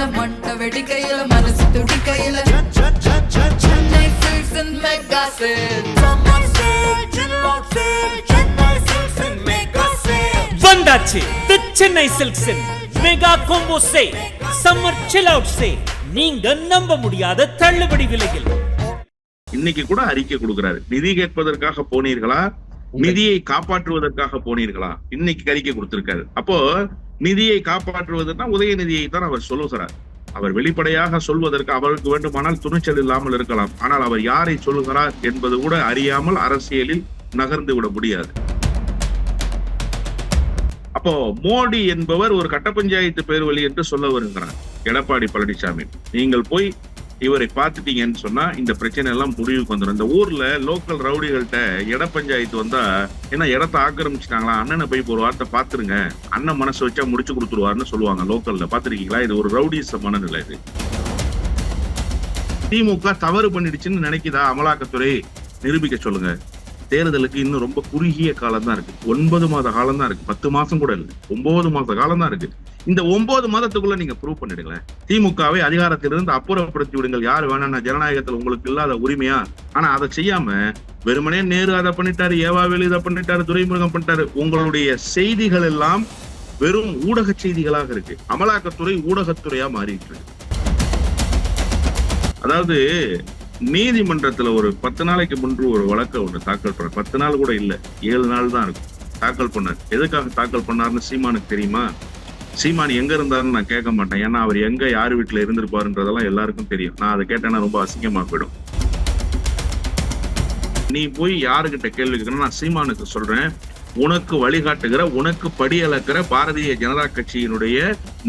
வெடிக்கையில மண்ட வெடிக்கையில மனசு துடிக்கையில Chennai Silks and mega sale summer sale chill out sale Chennai Silks and mega sale வந்தாச்சு the Chennai Silks mega combo sale summer chill out sale. நீங்க நம்ப முடியாத தள்ளுபடி விலையில் இன்னைக்கு கூட அறிக்கை கொடுக்கிறாரு. நிதி கேட்பதற்காக போனீர்களா, நிதியை காப்பாற்றுவதற்காக போனீர்களா? இன்னைக்கு அறிக்கை கொடுத்திருக்காரு. அப்போ நிதியை காப்பாற்றுவதுன்னா உதயநிதியை தான் அவர் சொல்லுகிறார். அவர் வெளிப்படையாக சொல்வதற்கு அவருக்கு வேண்டுமானால் துணிச்சல் இல்லாமல் இருக்கலாம். ஆனால் அவர் யாரை சொல்லுகிறார் என்பது கூட அறியாமல் அரசியலில் நகர்ந்து விட முடியாது. அப்போ மோடி என்பவர் ஒரு கட்ட பஞ்சாயத்து பேர் வழி என்று சொல்ல வருகிறார் எடப்பாடி பழனிசாமி. நீங்கள் போய் இவரை பார்த்துட்டீங்கன்னு சொன்னா இந்த பிரச்சனை எல்லாம் முடிவுக்கு வந்துடும். இந்த ஊர்ல லோக்கல் ரவுடிகள்கிட்ட இட பஞ்சாயத்து வந்தா ஏன்னா இடத்த ஆக்கிரமிச்சிட்டாங்களா, அண்ணனை போய் ஒரு வார்த்தை பாத்துருங்க, அண்ணன் மனசு வச்சா முடிச்சு கொடுத்துருவாருன்னு சொல்லுவாங்க லோக்கல்ல. பாத்துருக்கீங்களா? இது ஒரு ரவுடிச மனநிலை. இது திமுக தவறு பண்ணிடுச்சுன்னு நினைக்குதா அமலாக்கத்துறை? நிரூபிக்க சொல்லுங்க. தேர்தலுக்கு இன்னும் ரொம்ப குறுகிய காலம் தான் இருக்கு. 9 மாத காலம் தான் இருக்கு. 10 மாசம் கூட இல்லை, 9 மாத காலம் தான் இருக்கு. இந்த 9 மாதத்துக்குள்ள நீங்க ப்ரூவ் பண்ணிடுங்களேன். திமுகவை அதிகாரத்திலிருந்து அப்புறப்படுத்தி விடுங்கள். யாரு வேணா, ஜனநாயகத்தில் உங்களுக்கு இல்லாத உரிமையா? ஆனா அதை செய்யாம வெறுமனே நேரு அதை பண்ணிட்டாரு, ஏவாவேலு இதை பண்ணிட்டாரு, துரைமுருகன் பண்ணிட்டாரு. உங்களுடைய செய்திகள் எல்லாம் வெறும் ஊடக செய்திகளாக இருக்கு. அமலாக்கத்துறை ஊடகத்துறையா மாறிட்டு இருக்கு. அதாவது நீதிமன்றத்துல ஒரு 10 நாளைக்கு முன்பு ஒரு வழக்கை ஒன்று தாக்கல் பண்ண, 10 நாள் கூட இல்ல, 7 நாள் தான் இருக்கும் தாக்கல் பண்ணார். எதுக்காக தாக்கல் பண்ணாருன்னு சீமானுக்கு தெரியுமா? சீமான் எங்க இருந்தாருன்னு நான் கேட்க மாட்டேன். ஏன்னா அவர் எங்க யார் வீட்டுல இருந்திருப்பாருன்றதெல்லாம் எல்லாருக்கும் தெரியும். நான் அதை கேட்டேன்னா ரொம்ப அசிங்கமா போயிடும். நீ போய் யாருகிட்ட கேள்வி கேட்கணும்? நான் சீமானுக்கு சொல்றேன், உனக்கு வழிகாட்டுகிற, உனக்கு படி அளக்கிற பாரதிய ஜனதா கட்சியினுடைய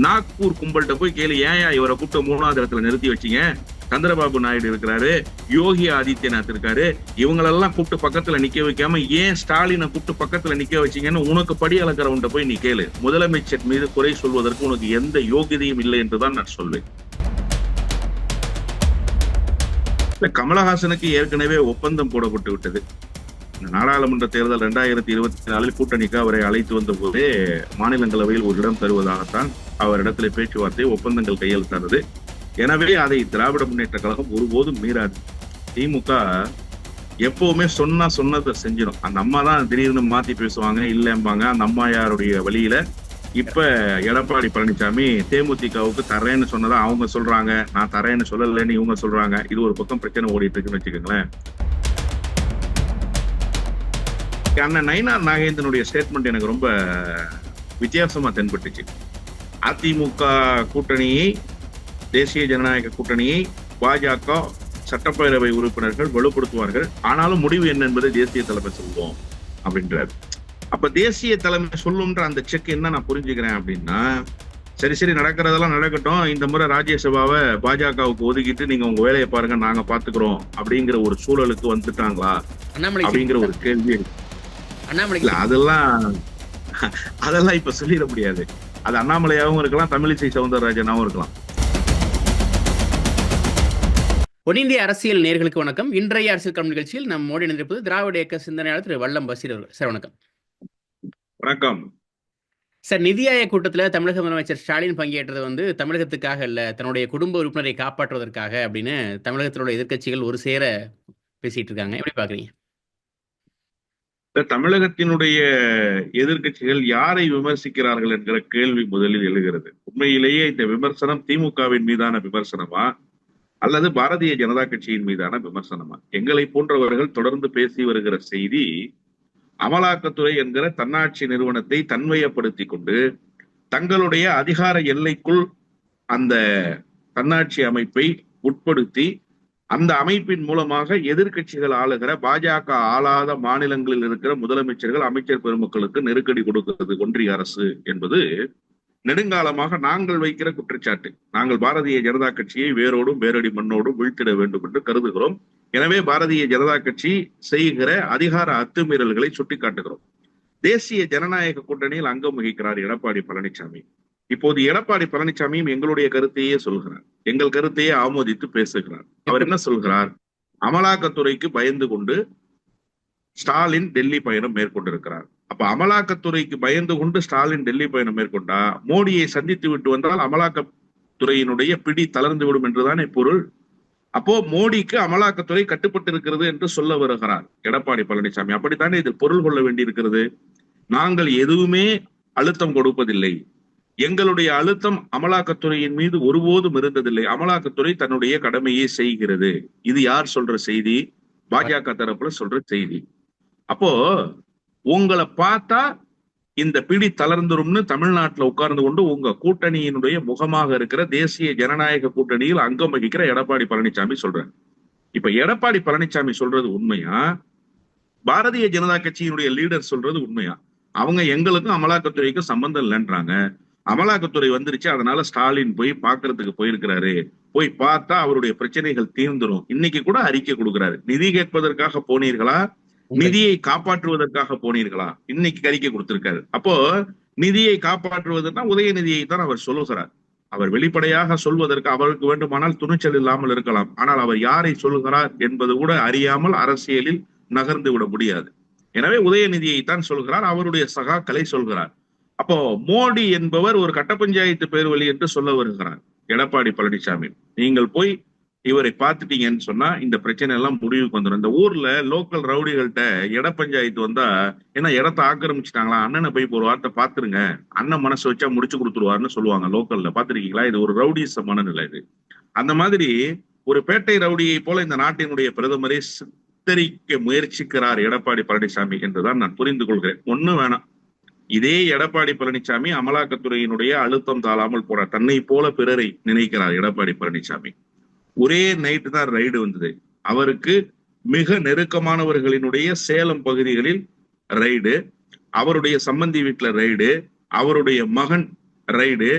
நாக்பூர் கும்பல்கிட்ட போய் கேள்வி. ஏன் இவரை கூப்பிட்டு 3வது இடத்துல நிறுத்தி வச்சீங்க? சந்திரபாபு நாயுடு இருக்கிறாரு, யோகி ஆதித்யநாத் இருக்காரு, இவங்களெல்லாம் கூப்பிட்டு பக்கத்துல நிக்க வைக்காம ஏன் ஸ்டாலினை கூப்பிட்டு பக்கத்துல நிக்க வச்சீங்கன்னு உனக்கு படி அளக்கிறவன்ட்ட போய் நீ கேளு. முதலமைச்சர் மீது குறை சொல்வதற்கு உனக்கு எந்த யோகியதையும் இல்லை என்றுதான் நான் சொல்வேன். கமலஹாசனுக்கு ஏற்கனவே ஒப்பந்தம் போடப்பட்டு விட்டது. நாடாளுமன்ற தேர்தல் 2024 கூட்டணிக்கு அவரை அழைத்து வந்த போதே மாநிலங்களவையில் ஒரு இடம் தருவதாகத்தான் அவரிடத்துல பேச்சுவார்த்தை ஒப்பந்தங்கள் கையெழுத்தானது. எனவே அதை திராவிட முன்னேற்ற கழகம் ஒருபோதும் மீறாது. திமுக எப்பவுமே சொன்னதை செஞ்சிடும். அந்த அம்மா தான் திடீர்னு மாத்தி பேசுவாங்க, இல்லம்பாங்க. அந்த அம்மா யாருடைய வழியில இப்ப எடப்பாடி பழனிசாமி தேமுதிகவுக்கு தரேன்னு சொன்னதா அவங்க சொல்றாங்க, நான் தரேன்னு சொல்லலன்னு இவங்க சொல்றாங்க. இது ஒரு பக்கம் பிரச்சனை ஓடிட்டு இருக்குன்னு வச்சுக்கோங்களேன். அண்ணன் நயினார் நாகேந்திரனுடைய ஸ்டேட்மெண்ட் எனக்கு ரொம்ப வித்தியாசமா தென்பட்டுச்சு. அதிமுக கூட்டணியை, தேசிய ஜனநாயக கூட்டணியை பாஜக சட்டப்பேரவை உறுப்பினர்கள் வலுப்படுத்துவார்கள், ஆனாலும் முடிவு என்ன என்பதை தேசிய தலைமை சொல்லுவோம் அப்படின்றாரு. அப்ப தேசிய தலைமை சொல்லுன்ற அந்த செக் என்ன நான் புரிஞ்சுக்கிறேன் அப்படின்னா, சரி நடக்கிறதெல்லாம் நடக்கட்டும், இந்த முறை ராஜ்யசபாவை பாஜகவுக்கு ஒதுக்கிட்டு நீங்க உங்க வேலையை பாருங்க, நாங்க பாத்துக்கிறோம் அப்படிங்கிற ஒரு சூழலுக்கு வந்துட்டாங்களா அப்படிங்கிற ஒரு கேள்வி. அதெல்லாம் இப்ப சொல்லிட முடியாது. அது அண்ணாமலையாவும் இருக்கலாம், தமிழிசை சவுந்தரராஜனாவும் இருக்கலாம். ஒன்றிந்திய அரசியல் நேயர்களுக்கு வணக்கம். இன்றைய அரசியல் களம் நிகழ்ச்சியில் நம் மோடி இணைந்திருப்பது திராவிட இயக்க சிந்தனையாளர் திரு வல்லம் பசீர் அவர்கள். சார் வணக்கம். வணக்கம் சார். நிதி ஆயோக் கூட்டத்தில் தமிழக முதலமைச்சர் ஸ்டாலின் பங்கேற்றது தமிழகத்துக்காக இல்ல, தன்னுடைய குடும்ப உறுப்பினரை காப்பாற்றுவதற்காக அப்படின்னு தமிழகத்தில் உள்ள எதிர்க்கட்சிகள் ஒரு சேர பேசிட்டு இருக்காங்க. எப்படி பாக்குறீங்க? தமிழகத்தினுடைய எதிர்க்கட்சிகள் யாரை விமர்சிக்கிறார்கள் என்கிற கேள்வி முதலில் எழுகிறது. உண்மையிலேயே இந்த விமர்சனம் திமுகவின் மீதான விமர்சனமா அல்லது பாரதிய ஜனதா கட்சியின் மீதான விமர்சனமா? எங்களை போன்றவர்கள் தொடர்ந்து பேசி வருகிற செய்தி, அமலாக்கத்துறை என்கிற தன்னாட்சி நிறுவனத்தை தன்மையப்படுத்தி கொண்டு தங்களுடைய அதிகார எல்லைக்குள் அந்த தன்னாட்சி அமைப்பை உட்படுத்தி அந்த அமைப்பின் மூலமாக எதிர்கட்சிகள் ஆளுகிற பாஜக ஆளாத மாநிலங்களில் இருக்கிற முதலமைச்சர்கள், அமைச்சர் பெருமக்களுக்கு நெருக்கடி கொடுக்கிறது ஒன்றிய அரசு என்பது நெடுங்காலமாக நாங்கள் வைக்கிற குற்றச்சாட்டு. நாங்கள் பாரதிய ஜனதா கட்சியை வேரோடும் வேரடி மண்ணோடும் வீழ்த்திட வேண்டும் என்று கருதுகிறோம். எனவே பாரதிய ஜனதா கட்சி செய்கிற அதிகார அத்துமீறல்களை சுட்டிக்காட்டுகிறோம். தேசிய ஜனநாயக கூட்டணியில் அங்கம் வகிக்கிறார் எடப்பாடி பழனிசாமி. இப்போது எடப்பாடி பழனிசாமியும் எங்களுடைய கருத்தையே சொல்கிறார், எங்கள் கருத்தையே ஆமோதித்து பேசுகிறார். அவர் என்ன சொல்கிறார்? அமலாக்கத்துறைக்கு பயந்து கொண்டு ஸ்டாலின் டெல்லி பயணம் மேற்கொண்டிருக்கிறார். அப்ப அமலாக்கத்துறைக்கு பயந்து கொண்டு ஸ்டாலின் டெல்லி பயணம் மேற்கொண்டா, மோடியை சந்தித்து விட்டு வந்தால் அமலாக்க அமலாக்கத்துறையினுடைய பிடி தளர்ந்து விடும் என்றுதானே பொருள். அப்போ மோடிக்கு அமலாக்கத்துறை கட்டுப்பட்டு இருக்கிறது என்று சொல்ல வருகிறார் எடப்பாடி பழனிசாமி. அப்படித்தானே இதில் பொருள் கொள்ள வேண்டியிருக்கிறது. நாங்கள் எதுவுமே அழுத்தம் கொடுப்பதில்லை, எங்களுடைய அழுத்தம் அமலாக்கத்துறையின் மீது ஒருபோதும் இருந்ததில்லை, அமலாக்கத்துறை தன்னுடைய கடமையை செய்கிறது. இது யார் சொல்ற செய்தி? பாஜக தரப்புல சொல்ற செய்தி. அப்போ உங்களை பார்த்தா இந்த பிடி தளர்ந்துரும்னு தமிழ்நாட்டுல உட்கார்ந்து கொண்டு உங்க கூட்டணியினுடைய முகமாக இருக்கிற தேசிய ஜனநாயக கூட்டணியில் அங்கம் வகிக்கிற எடப்பாடி பழனிசாமி சொல்றாரு. இப்ப எடப்பாடி பழனிசாமி சொல்றது உண்மையா, பாரதிய ஜனதா கட்சியினுடைய லீடர் சொல்றது உண்மையா? அவங்க எங்களுக்கும் அமலாக்கத்துறைக்கும் சம்பந்தம் இல்லைன்றாங்க. அமலாக்கத்துறை வந்துருச்சு, அதனால ஸ்டாலின் போய் பாக்குறதுக்கு போயிருக்கிறாரு, போய் பார்த்தா அவருடைய பிரச்சனைகள் தீர்ந்துரும். இன்னைக்கு கூட அறிக்கை கொடுக்கிறாரு. நிதி கேட்பதற்காக போனீர்களா, நிதியை காப்பாற்றுவதற்காக போனீர்களா? இன்னைக்கு அறிக்கை கொடுத்திருக்காரு. அப்போ நிதியை காப்பாற்றுவதுன்னா உதயநிதியை தான் அவர் சொல்லுகிறார். அவர் வெளிப்படையாக சொல்வதற்கு அவருக்கு வேண்டுமானால் துணிச்சல் இல்லாமல் இருக்கலாம். ஆனால் அவர் யாரை சொல்லுகிறார் என்பது கூட அறியாமல் அரசியலில் நகர்ந்து விட முடியாது. எனவே உதயநிதியை தான் சொல்கிறார், அவருடைய சகாக்களை சொல்கிறார். அப்போ மோடி என்பவர் ஒரு கட்ட பஞ்சாயத்து பேர்வழி என்று சொல்ல வருகிறார் எடப்பாடி பழனிசாமி. நீங்கள் போய் இவரை பார்த்துட்டீங்கன்னு சொன்னா இந்த பிரச்சனை எல்லாம் முடிவுக்கு வந்துடும். இந்த ஊர்ல லோக்கல் ரவுடிகள்கிட்ட இட பஞ்சாயத்து வந்தா, ஏன்னா இடத்தை ஆக்கிரமிச்சுட்டாங்களா, அண்ணனை போய் ஒரு வார்த்தை பாத்துருங்க, அண்ணன் மனசு வச்சா முடிச்சு கொடுத்துருவாருன்னு சொல்லுவாங்க லோக்கல்ல. பாத்திருக்கீங்களா? இது ஒரு ரவுடிச மனநிலை. இது அந்த மாதிரி ஒரு பேட்டை ரவுடியை போல இந்த நாட்டினுடைய பிரதமரை சித்தரிக்க முயற்சிக்கிறார் எடப்பாடி பழனிசாமி என்றுதான் நான் புரிந்து கொள்கிறேன். ஒண்ணு வேணாம், இதே எடப்பாடி பழனிசாமி அமலாக்கத்துறையினுடைய அழுத்தம் தாழாமல் போற தன்னை போல பிறரை நினைக்கிறார் எடப்பாடி பழனிசாமி. ஒரே நைட்டு தான் ரைடு வந்தது. அவருக்கு மிக நெருக்கமானவர்களினுடைய சேலம் பகுதிகளில் ரைடு, அவருடைய சம்பந்தி வீட்டுல ரைடு, அவருடைய மகன் ரைடு.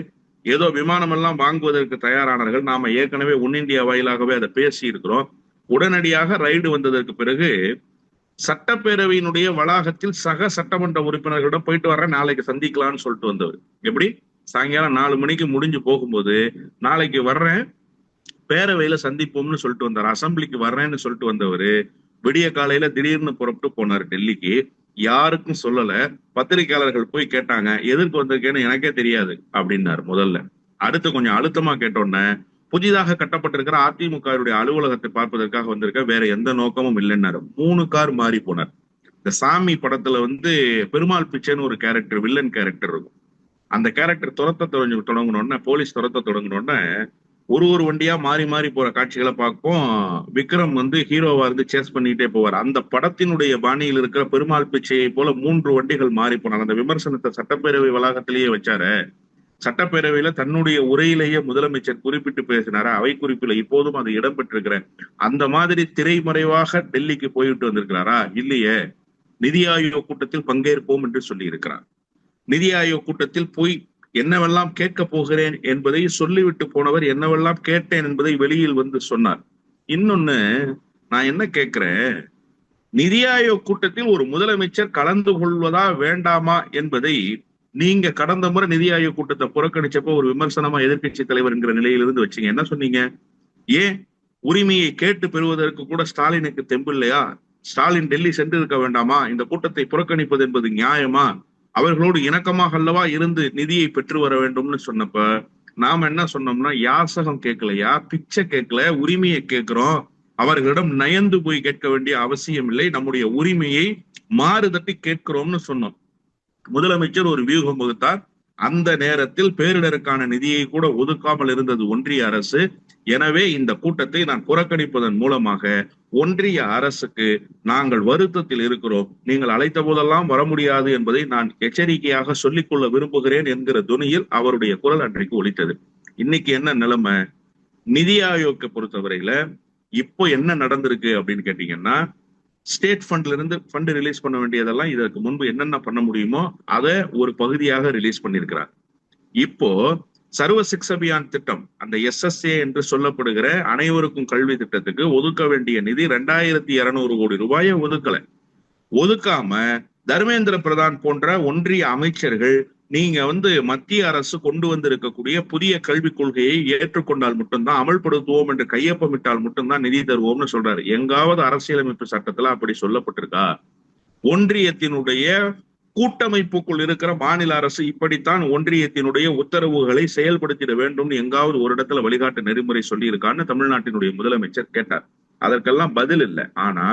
ஏதோ விமானம் எல்லாம் வாங்குவதற்கு தயாரானார்கள். நாம ஏற்கனவே ஒன் இந்தியா வாயிலாகவே அதை பேசி இருக்கிறோம். உடனடியாக ரைடு வந்ததற்கு பிறகு சட்டப்பேரவையினுடைய வளாகத்தில் சக சட்டமன்ற உறுப்பினர்களிடம் போயிட்டு வர்றேன், நாளைக்கு சந்திக்கலாம்னு சொல்லிட்டு வந்தவர். எப்படி? சாயங்காலம் 4 மணிக்கு முடிஞ்சு போகும்போது நாளைக்கு வர்றேன், பேரவையில சந்திப்போம்னு சொல்லிட்டு வந்தார். அசம்பிளிக்கு வர்றேன்னு சொல்லிட்டு வந்தவர் விடிய காலையில திடீர்னு புறப்பட்டு போனார் டெல்லிக்கு. யாருக்கும் சொல்லல. பத்திரிகையாளர்கள் போய் கேட்டாங்க, எதற்கு வந்திருக்கேன்னு எனக்கே தெரியாது அப்படின்னாரு முதல்ல. அடுத்து கொஞ்சம் அழுத்தமா கேட்டோன்னே, புதிதாக கட்டப்பட்டிருக்கிற அதிமுகவுடைய அலுவலகத்தை பார்ப்பதற்காக வந்திருக்க, வேற எந்த நோக்கமும் இல்லைன்னாரு. 3 கார் மாறி போனார். இந்த சாமி படத்துல பெருமாள் பிச்சைன்னு ஒரு கேரக்டர், வில்லன் கேரக்டர் இருக்கும். அந்த கேரக்டர் துரத்த தொடங்கினோடனே, போலீஸ் துரத்த தொடங்கினோடனே ஒரு வண்டியா மாறி மாறி போற காட்சிகளை பார்ப்போம். விக்ரம் ஹீரோவா இருந்து சேஸ் பண்ணிட்டே போவார். அந்த படத்தினுடைய பாணியில் இருக்கிற பெருமாள் பிச்சையை போல 3 வண்டிகள் மாறி போனாங்க. அந்த விமர்சனத்தை சட்டப்பேரவை வளாகத்திலேயே வச்சாரு. சட்டப்பேரவையில தன்னுடைய உரையிலேயே முதலமைச்சர் குறிப்பிட்டு பேசினாரு. அவை குறிப்பில இப்போதும் அது இடம்பெற்றிருக்கிற அந்த மாதிரி திரைமறைவாக டெல்லிக்கு போயிட்டு வந்திருக்கிறாரா? இல்லையே. நிதி ஆயோக் கூட்டத்தில் பங்கேற்போம் என்று சொல்லி இருக்கிறார். நிதி ஆயோக் கூட்டத்தில் போய் என்னவெல்லாம் கேட்க போகிறேன் என்பதை சொல்லிவிட்டு போனவர் என்னவெல்லாம் கேட்டேன் என்பதை வெளியில் சொன்னார். இன்னொன்னு நான் என்ன கேட்கிறேன், நிதி ஆயோக் கூட்டத்தில் ஒரு முதலமைச்சர் கலந்து கொள்வதா வேண்டாமா என்பதை நீங்க கடந்த முறை நிதி ஆயோக் கூட்டத்தை புறக்கணிச்சப்போ ஒரு விமர்சனமா எதிர்கட்சி தலைவர் என்கிற நிலையிலிருந்து வச்சீங்க. என்ன சொன்னீங்க? ஏன் உரிமையை கேட்டு பெறுவதற்கு கூட ஸ்டாலினுக்கு தெம்பு இல்லையா? ஸ்டாலின் டெல்லி சென்று இருக்க வேண்டாமா? இந்த கூட்டத்தை புறக்கணிப்பது என்பது நியாயமா? அவர்களோடு இணக்கமாக அல்லவா இருந்து நிதியை பெற்று வர வேண்டும்னு சொன்னப்ப நாம என்ன சொன்னோம்னா, யாசகம் கேட்கலையா, பிச்சை கேட்கல, உரிமையை கேட்கிறோம். அவர்களிடம் நயந்து போய் கேட்க வேண்டிய அவசியம் இல்லை, நம்முடைய உரிமையை மாறுதட்டி கேட்கிறோம்னு சொன்னோம். முதலமைச்சர் ஒரு வியூகம் வகுத்தார். அந்த நேரத்தில் பேரிடருக்கான நிதியை கூட ஒதுக்காமல் இருந்தது ஒன்றிய அரசு. எனவே இந்த கூட்டத்தை நான் புறக்கணிப்பதன் மூலமாக ஒன்றிய அரசுக்கு நாங்கள் வருத்தத்தில் இருக்கிறோம், நீங்கள் அழைத்த போதெல்லாம் வர முடியாது என்பதை நான் எச்சரிக்கையாக சொல்லிக்கொள்ள விரும்புகிறேன் என்கிற துணியில் அவருடைய குரல் அன்றைக்கு ஒலித்தது. இன்னைக்கு என்ன நிலைமை? நிதி ஆயோக்கை பொறுத்தவரையில இப்போ என்ன நடந்திருக்கு அப்படின்னு கேட்டீங்கன்னா, ஸ்டேட் ஃபண்ட்ல இருந்து ஃபண்ட் ரிலீஸ் பண்ண வேண்டியதெல்லாம் இதற்கு முன்பு என்னென்ன பண்ண முடியுமோ அதை ஒரு பகுதியாக ரிலீஸ் பண்ணியிருக்கிறார். இப்போ சர்வ சிக்ஷ அபியான் திட்டம், அந்த SSA என்று சொல்லப்படுகிற அனைவருக்கும் கல்வி திட்டத்துக்கு ஒதுக்க வேண்டிய நிதி 2200 கோடி ரூபாயை ஒதுக்காம தர்மேந்திர பிரதான் போன்ற ஒன்றிய அமைச்சர்கள் நீங்க மத்திய அரசு கொண்டு வந்திருக்கக்கூடிய புதிய கல்விக் கொள்கையை ஏற்றுக்கொண்டால் மட்டும்தான், அமல்படுத்துவோம் என்று கையொப்பமிட்டால் மட்டும்தான் நிதி தருவோம்னு சொல்றாரு. எங்காவது அரசியலமைப்பு சட்டத்துல அப்படி சொல்லப்பட்டிருக்கா? ஒன்றியத்தினுடைய கூட்டமைப்புக்குள் இருக்கிற மாநில அரசு இப்படித்தான் ஒன்றியத்தினுடைய உத்தரவுகளை செயல்படுத்திட வேண்டும்னு எங்காவது ஒரு இடத்துல வழிகாட்டு நெறிமுறை சொல்லி இருக்கான்னு தமிழ்நாட்டினுடைய முதலமைச்சர் கேட்டார். அதற்கெல்லாம் பதில் இல்லை. ஆனா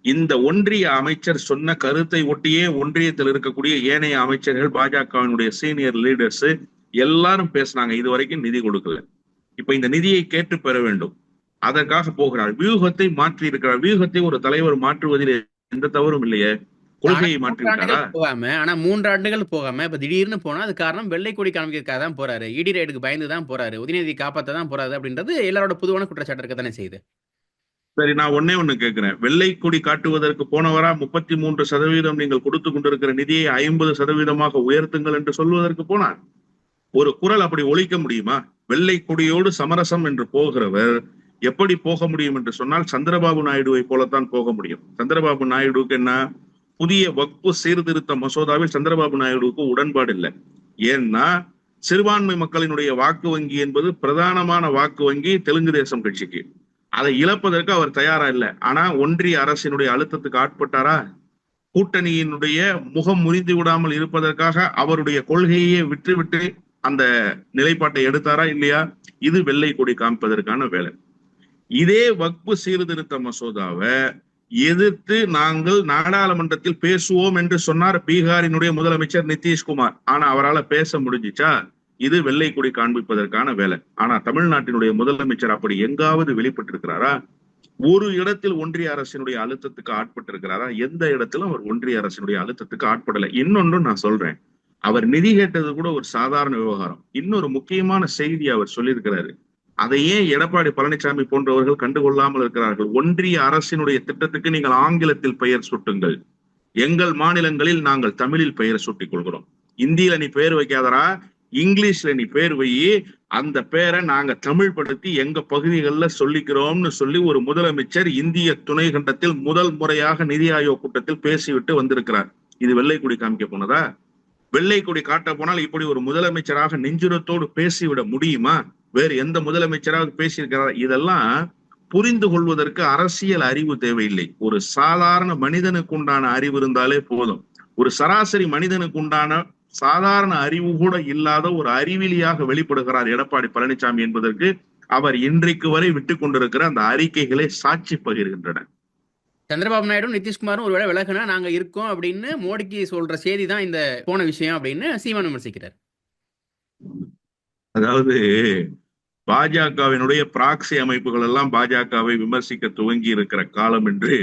இந்த ஒன்றிய அமைச்சர் சொன்ன கருத்தை ஒட்டியே ஒன்றியத்தில் இருக்கக்கூடிய ஏனைய அமைச்சர்கள், பாஜகவினுடைய சீனியர் லீடர்ஸ் எல்லாரும் பேசினாங்க. இதுவரைக்கும் நிதி கொடுக்கல. இப்ப இந்த நிதியை கேட்டு பெற வேண்டும், அதற்காக போகிறார். வியூகத்தை மாற்றி இருக்கிறார். வியூகத்தை ஒரு தலைவர் மாற்றுவதில் எந்த தவறும் இல்லையே. கொள்கையை மாற்றி விட்டாரா? போகாம, ஆனா 3 ஆண்டுகள் போகாம இப்ப திடீர்னு போனா அது காரணம் வெள்ளை கொடி காமிக்கிறதுக்காக தான் போறாரு. இடி ரைடுக்கு பயந்து தான் போறாரு. உதயநிதி காப்பாத்த தான் போறாரு அப்படின்றது எல்லாரோட பொதுவான குற்றச்சாட்டு இருக்க தானே செய்யுது. சரி, நான் ஒன்னே ஒண்ணு கேட்கிறேன். வெள்ளை கொடி காட்டுவதற்கு போனவரா 33% நீங்கள் கொடுத்து கொண்டிருக்கிற நிதியை 50% உயர்த்துங்கள் என்று சொல்வதற்கு போனார். ஒரு குரல் அப்படி ஒலிக்க முடியுமா? வெள்ளை கொடியோடு சமரசம் என்று போகிறவர் எப்படி போக முடியும் என்று சொன்னால் சந்திரபாபு நாயுடுவை போலத்தான் போக முடியும். சந்திரபாபு நாயுடுக்கு என்ன, புதிய வக்பு சீர்திருத்த மசோதாவில் சந்திரபாபு நாயுடுவுக்கு உடன்பாடு இல்லை. ஏன்னா சிறுபான்மை மக்களினுடைய வாக்கு வங்கி என்பது பிரதானமான வாக்கு வங்கி தெலுங்கு தேசம் கட்சிக்கு. அதை இழப்பதற்கு அவர் தயாரா இல்லை. ஆனா ஒன்றிய அரசினுடைய அழுத்தத்துக்கு ஆட்பட்டாரா? கூட்டணியினுடைய முகம் முறிந்து விடாமல் இருப்பதற்காக அவருடைய கொள்கையே விட்டுவிட்டு அந்த நிலைப்பாட்டை எடுத்தாரா இல்லையா? இது வெள்ளை கொடி காமிப்பதற்கான வேலை. இதே வக்பு சீர்திருத்த மசோதாவை எதிர்த்து நாங்கள் நாடாளுமன்றத்தில் பேசுவோம் என்று சொன்னார் பீகாரினுடைய முதலமைச்சர் நிதிஷ்குமார். ஆனா அவரால் பேச முடிஞ்சிச்சா? இது வெள்ளை கொடி காண்பிப்பதற்கான வேலை. ஆனா தமிழ்நாட்டினுடைய முதலமைச்சர் அப்படி எங்காவது வெளிப்பட்டிருக்கிறாரா? ஒரு இடத்தில் ஒன்றிய அரசினுடைய அழுத்தத்துக்கு ஆட்பட்டிருக்கிறாரா? எந்த இடத்திலும் அவர் ஒன்றிய அரசினுடைய அழுத்தத்துக்கு ஆட்படலை. இன்னொன்றும் நான் சொல்றேன், அவர் நிதி கேட்டது கூட ஒரு சாதாரண விவகாரம். இன்னொரு முக்கியமான செய்தி அவர் சொல்லியிருக்கிறாரு. அதையே எடப்பாடி பழனிசாமி போன்றவர்கள் கண்டுகொள்ளாமல் இருக்கிறார்கள். ஒன்றிய அரசினுடைய திட்டத்துக்கு நீங்கள் ஆங்கிலத்தில் பெயர் சூட்டுங்கள், எங்கள் மாநிலங்களில் நாங்கள் தமிழில் பெயர் சூட்டிக் கொள்கிறோம். இந்தியில நீ பெயர் வைக்காதரா, இங்கிலீஷ்ல நீ பேர் வை, அந்த பேரை நாங்க தமிழ் படுத்தி எங்க பகுதிகளில் சொல்லிக்கிறோம்னு சொல்லி ஒரு முதலமைச்சர் இந்திய துணை கண்டத்தில் முதல் முறையாக நிதி ஆயோக் கூட்டத்தில் பேசிவிட்டு வந்திருக்கிறார். இது வெள்ளை கொடி காமிக்க போனதா? வெள்ளை கொடி காட்ட போனால் இப்படி ஒரு முதலமைச்சராக நெஞ்சுரத்தோடு பேசிவிட முடியுமா? வேறு எந்த முதலமைச்சராக பேசியிருக்கிறார்? இதெல்லாம் புரிந்து கொள்வதற்கு அரசியல் அறிவு தேவையில்லை. ஒரு சாதாரண மனிதனுக்கு உண்டான அறிவு இருந்தாலே போதும். ஒரு சராசரி மனிதனுக்கு உண்டான சாதாரண அறிவு கூட இல்லாத ஒரு அறிவிலியாக வெளிப்படுகிறார் எடப்பாடி பழனிசாமி என்பதற்கு அவர் இன்றைக்கு வரை விட்டு கொண்டிருக்கிற அந்த அறிக்கைகளை சாட்சி பகிர்கின்றன. சந்திரபாபு நாயுடும் நிதிஷ்குமாரும் ஒருவேளை விலகுனா நாங்க இருக்கோம் அப்படின்னு மோடிக்கு சொல்ற செய்தி தான் இந்த போன விஷயம் அப்படின்னு சீமான் விமர்சிக்கிறார். அதாவது பாஜகவினுடைய பிராக்சி அமைப்புகள் எல்லாம் பாஜகவை விமர்சிக்க துவங்கி இருக்கிற காலம் என்று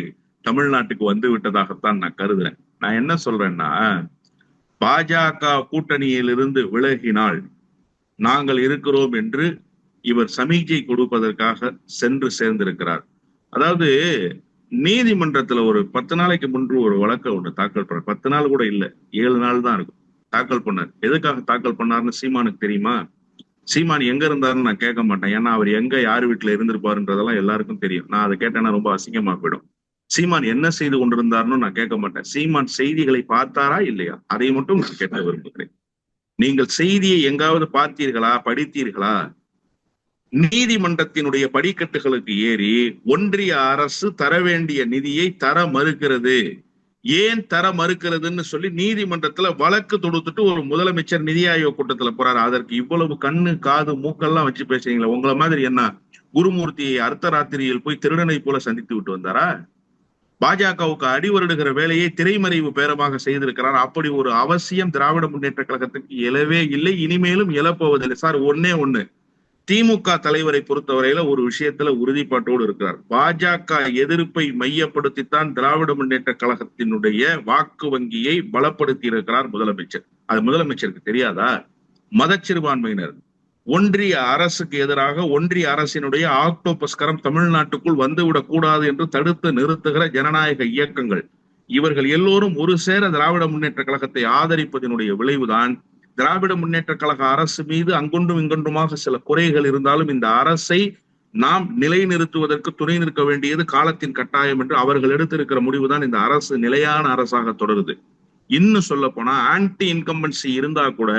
தமிழ்நாட்டுக்கு வந்து விட்டதாகத்தான் நான் கருதுறேன். நான் என்ன சொல்றேன்னா, பாஜக கூட்டணியிலிருந்து விலகினால் நாங்கள் இருக்கிறோம் என்று இவர் சமிக்ஞை கொடுப்பதற்காக சென்று சேர்ந்திருக்கிறார். அதாவது நீதிமன்றத்துல ஒரு 10 நாளைக்கு முன்பு ஒரு வழக்கை ஒண்ணு தாக்கல் பண்ண, 10 நாள் கூட இல்ல, 7 நாள் தான் இருக்கும், தாக்கல் பண்ணார். எதுக்காக தாக்கல் பண்ணாருன்னு சீமானுக்கு தெரியுமா? சீமான் எங்க இருந்தாருன்னு நான் கேட்க மாட்டேன். ஏன்னா அவர் எங்க யார் வீட்டுல இருந்திருப்பாருன்றதெல்லாம் எல்லாருக்கும் தெரியும். நான் அதை கேட்டேன்னா ரொம்ப அசிங்கமா போயிடும். சீமான் என்ன செய்து கொண்டிருந்தாருன்னு நான் கேட்க மாட்டேன். சீமான் செய்திகளை பார்த்தாரா இல்லையா, அதை மட்டும் நான் கேட்க விரும்புகிறேன். நீங்கள் செய்தியை எங்காவது பார்த்தீர்களா, படித்தீர்களா? நீதிமன்றத்தினுடைய படிக்கட்டுகளுக்கு ஏறி ஒன்றிய அரசு தர வேண்டிய நிதியை தர மறுக்கிறது. ஏன் தர மறுக்கிறதுன்னு சொல்லி நீதிமன்றத்துல வழக்கு தொடுத்துட்டு ஒரு முதலமைச்சர் நிதி ஆயோக் கூட்டத்துல போறாரு. அதற்கு இவ்வளவு கண்ணு காது மூக்கெல்லாம் வச்சு பேசுறீங்களா? உங்களை மாதிரி என்ன குருமூர்த்தியை அர்த்தராத்திரியில் போய் திருடனை போல சந்தித்து விட்டு வந்தாரா? பாஜகவுக்கு அடிவருடுகிற வேலையை திரைமறைவு பேரமாக செய்திருக்கிறார். அப்படி ஒரு அவசியம் திராவிட முன்னேற்ற கழகத்துக்கு எழவே இல்லை, இனிமேலும் எழப்போவதில்லை. சார், ஒன்னே ஒண்ணு, திமுக தலைவரை பொறுத்தவரையில ஒரு விஷயத்துல உறுதிப்பாட்டோடு இருக்கிறார். பாஜக எதிர்ப்பை மையப்படுத்தித்தான் திராவிட முன்னேற்ற கழகத்தினுடைய வாக்கு வங்கியை பலப்படுத்தி இருக்கிறார் முதலமைச்சர். அது முதலமைச்சருக்கு தெரியாதா? மதச்சிறுபான்மையினர் ஒன்றிய அரசுக்கு எதிராக ஒன்றிய அரசினுடைய ஆக்டோபஸ் கரம் தமிழ்நாட்டுக்குள் வந்துவிடக் கூடாது என்று தடுத்து நிறுத்துகிற ஜனநாயக இயக்கங்கள், இவர்கள் எல்லோரும் ஒரு சேர திராவிட முன்னேற்ற கழகத்தை ஆதரிப்பதனுடைய விளைவுதான் திராவிட முன்னேற்ற கழக அரசு மீது அங்கொன்றும் இங்கொன்றுமாக சில குறைகள் இருந்தாலும் இந்த அரசை நாம் நிலைநிறுத்துவதற்கு துணை நிற்க வேண்டியது காலத்தின் கட்டாயம் என்று அவர்கள் எடுத்திருக்கிற முடிவுதான் இந்த அரசு நிலையான அரசாக தொடருது. இன்னும் சொல்ல போனா ஆன்டி இன்கம்பன்சி இருந்தா கூட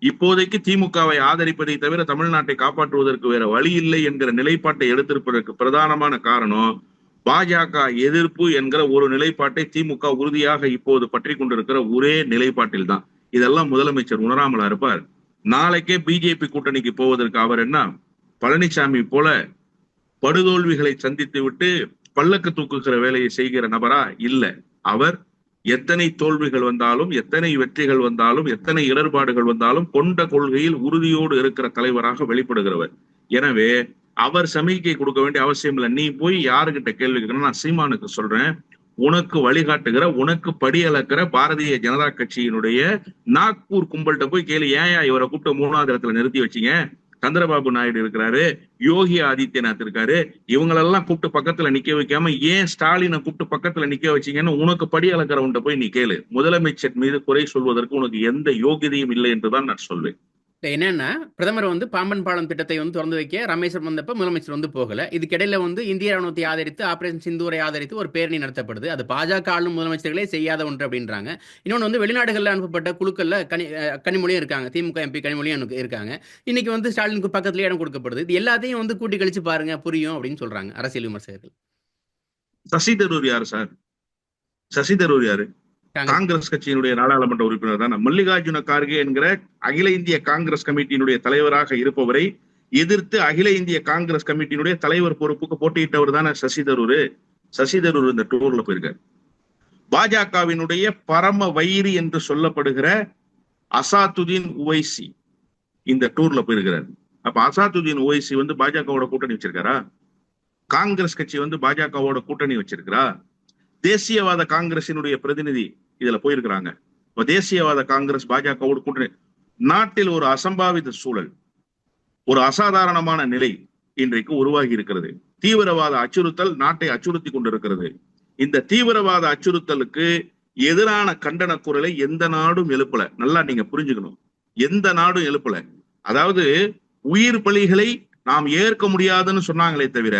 இப்போதைக்கு திமுகவை ஆதரிப்பதை தவிர தமிழ்நாட்டை காப்பாற்றுவதற்கு வேற வழி இல்லை என்கிற நிலைப்பாட்டை எடுத்திருப்பதற்கு பிரதானமான காரணம் பாஜக எதிர்ப்பு என்கிற ஒரு நிலைப்பாட்டை திமுக உறுதியாக இப்போது பற்றி கொண்டிருக்கிற ஒரே நிலைப்பாட்டில் தான். இதெல்லாம் முதலமைச்சர் உணராமலா இருப்பார்? நாளைக்கே பிஜேபி கூட்டணிக்கு போவதற்கு அவர் என்ன பழனிசாமி போல படுதோல்விகளை சந்தித்து விட்டு பல்லக்கு தூக்குகிற வேலையை செய்கிற நபரா? இல்ல. அவர் எத்தனை தோல்விகள் வந்தாலும், எத்தனை வெற்றிகள் வந்தாலும், எத்தனை இடர்பாடுகள் வந்தாலும் கொண்ட கொள்கையில் உறுதியோடு இருக்கிற தலைவராக வெளிப்படுகிறவர். எனவே அவர் சமிக்கை கொடுக்க வேண்டிய அவசியம் இல்லை. நீ போய் யாருகிட்ட கேள்வி கேட்கணும்? நான் சீமானுக்கு சொல்றேன், உனக்கு வழிகாட்டுகிற, உனக்கு படி அளக்கிற பாரதிய ஜனதா கட்சியினுடைய நாக்பூர் கும்பல்கிட்ட போய் கேள்வி. ஏன் இவரை கூப்பிட்டு 3வது இடத்துல நிறுத்தி வச்சீங்க? சந்திரபாபு நாயுடு இருக்கிறாரு, யோகி ஆதித்யநாத் இருக்காரு, இவங்களெல்லாம் கூப்பிட்டு பக்கத்துல நிக்க வைக்காம ஏன் ஸ்டாலினை கூப்பிட்டு பக்கத்துல நிக்க வச்சீங்கன்னு உனக்கு படி அளக்கிறவன்ட்ட போய் நீ கேளு. முதலமைச்சர் மீது குறை சொல்வதற்கு உனக்கு எந்த யோகியதையும் இல்லை என்றுதான் நான் சொல்வேன். என்னன்னா, பிரதமர் பாம்பன் பாலம் திட்டத்தை திறந்து வைக்க ராமேஸ்வரம் வந்தப்ப முதலமைச்சர் போகல. இதுக்கிடையில இந்திய ராணுவத்தை ஆதரித்து ஆபரேஷன் சிந்தூரை ஆதரித்து ஒரு பேரணி நடத்தப்படுது. அது பாஜக ஆளும் முதலமைச்சர்களே செய்யாத ஒன்று அப்படின்றாங்க. இன்னொன்று வெளிநாடுகளில் அனுப்பப்பட்ட குழுக்கள்ல கனிமொழியும் இருக்காங்க, திமுக எம்பி கனிமொழியும் இருக்காங்க. இன்னைக்கு ஸ்டாலினுக்கு பக்கத்துலேயே இடம் கொடுக்கப்படுது. இது எல்லாத்தையும் கூட்டி கழிச்சு பாருங்க, புரியும் அப்படின்னு சொல்றாங்க அரசியல் விமர்சகர்கள். சசி தரூர் யாரு சார்? சசி தரூர் யாரு? காங்கிரஸ் கட்சியினுடைய நாடாளுமன்ற உறுப்பினர் தான். மல்லிகார்ஜுன கார்கே என்கிற அகில இந்திய காங்கிரஸ் கமிட்டியினுடைய தலைவராக இருப்பவரை எதிர்த்து அகில இந்திய காங்கிரஸ் கமிட்டியினுடைய தலைவர் பொறுப்புக்கு போட்டியிட்டவர் தானே சசி தரூர். சசி தரூர் இந்த டூர்ல போயிருக்காரு. பாஜகவினுடைய பரம வைரி என்று சொல்லப்படுகிற அசாதுதீன் உவைசி இந்த டூர்ல போயிருக்கிறார். அப்ப அசாதுதீன் உவைசி பாஜகவோட கூட்டணி வச்சிருக்காரா? காங்கிரஸ் கட்சி பாஜகவோட கூட்டணி வச்சிருக்கிறா? தேசியவாத காங்கிரசினுடைய பிரதிநிதி இதுல போயிருக்கிறாங்க. தேசியவாத காங்கிரஸ் பாஜகவோடு கூட்டணி. நாட்டில் ஒரு அசம்பாவித சூழல், ஒரு அசாதாரணமான நிலை இன்றைக்கு உருவாகி இருக்கிறது. தீவிரவாத அச்சுறுத்தல் நாட்டை அச்சுறுத்தி கொண்டிருக்கிறது. இந்த தீவிரவாத அச்சுறுத்தலுக்கு எதிரான கண்டன குரலை எந்த நாடும் எழுப்பல. நல்லா நீங்க புரிஞ்சுக்கணும், எந்த நாடும் எழுப்பல. அதாவது உயிர் பலிகளை நாம் ஏற்க முடியாதுன்னு சொன்னாங்களே தவிர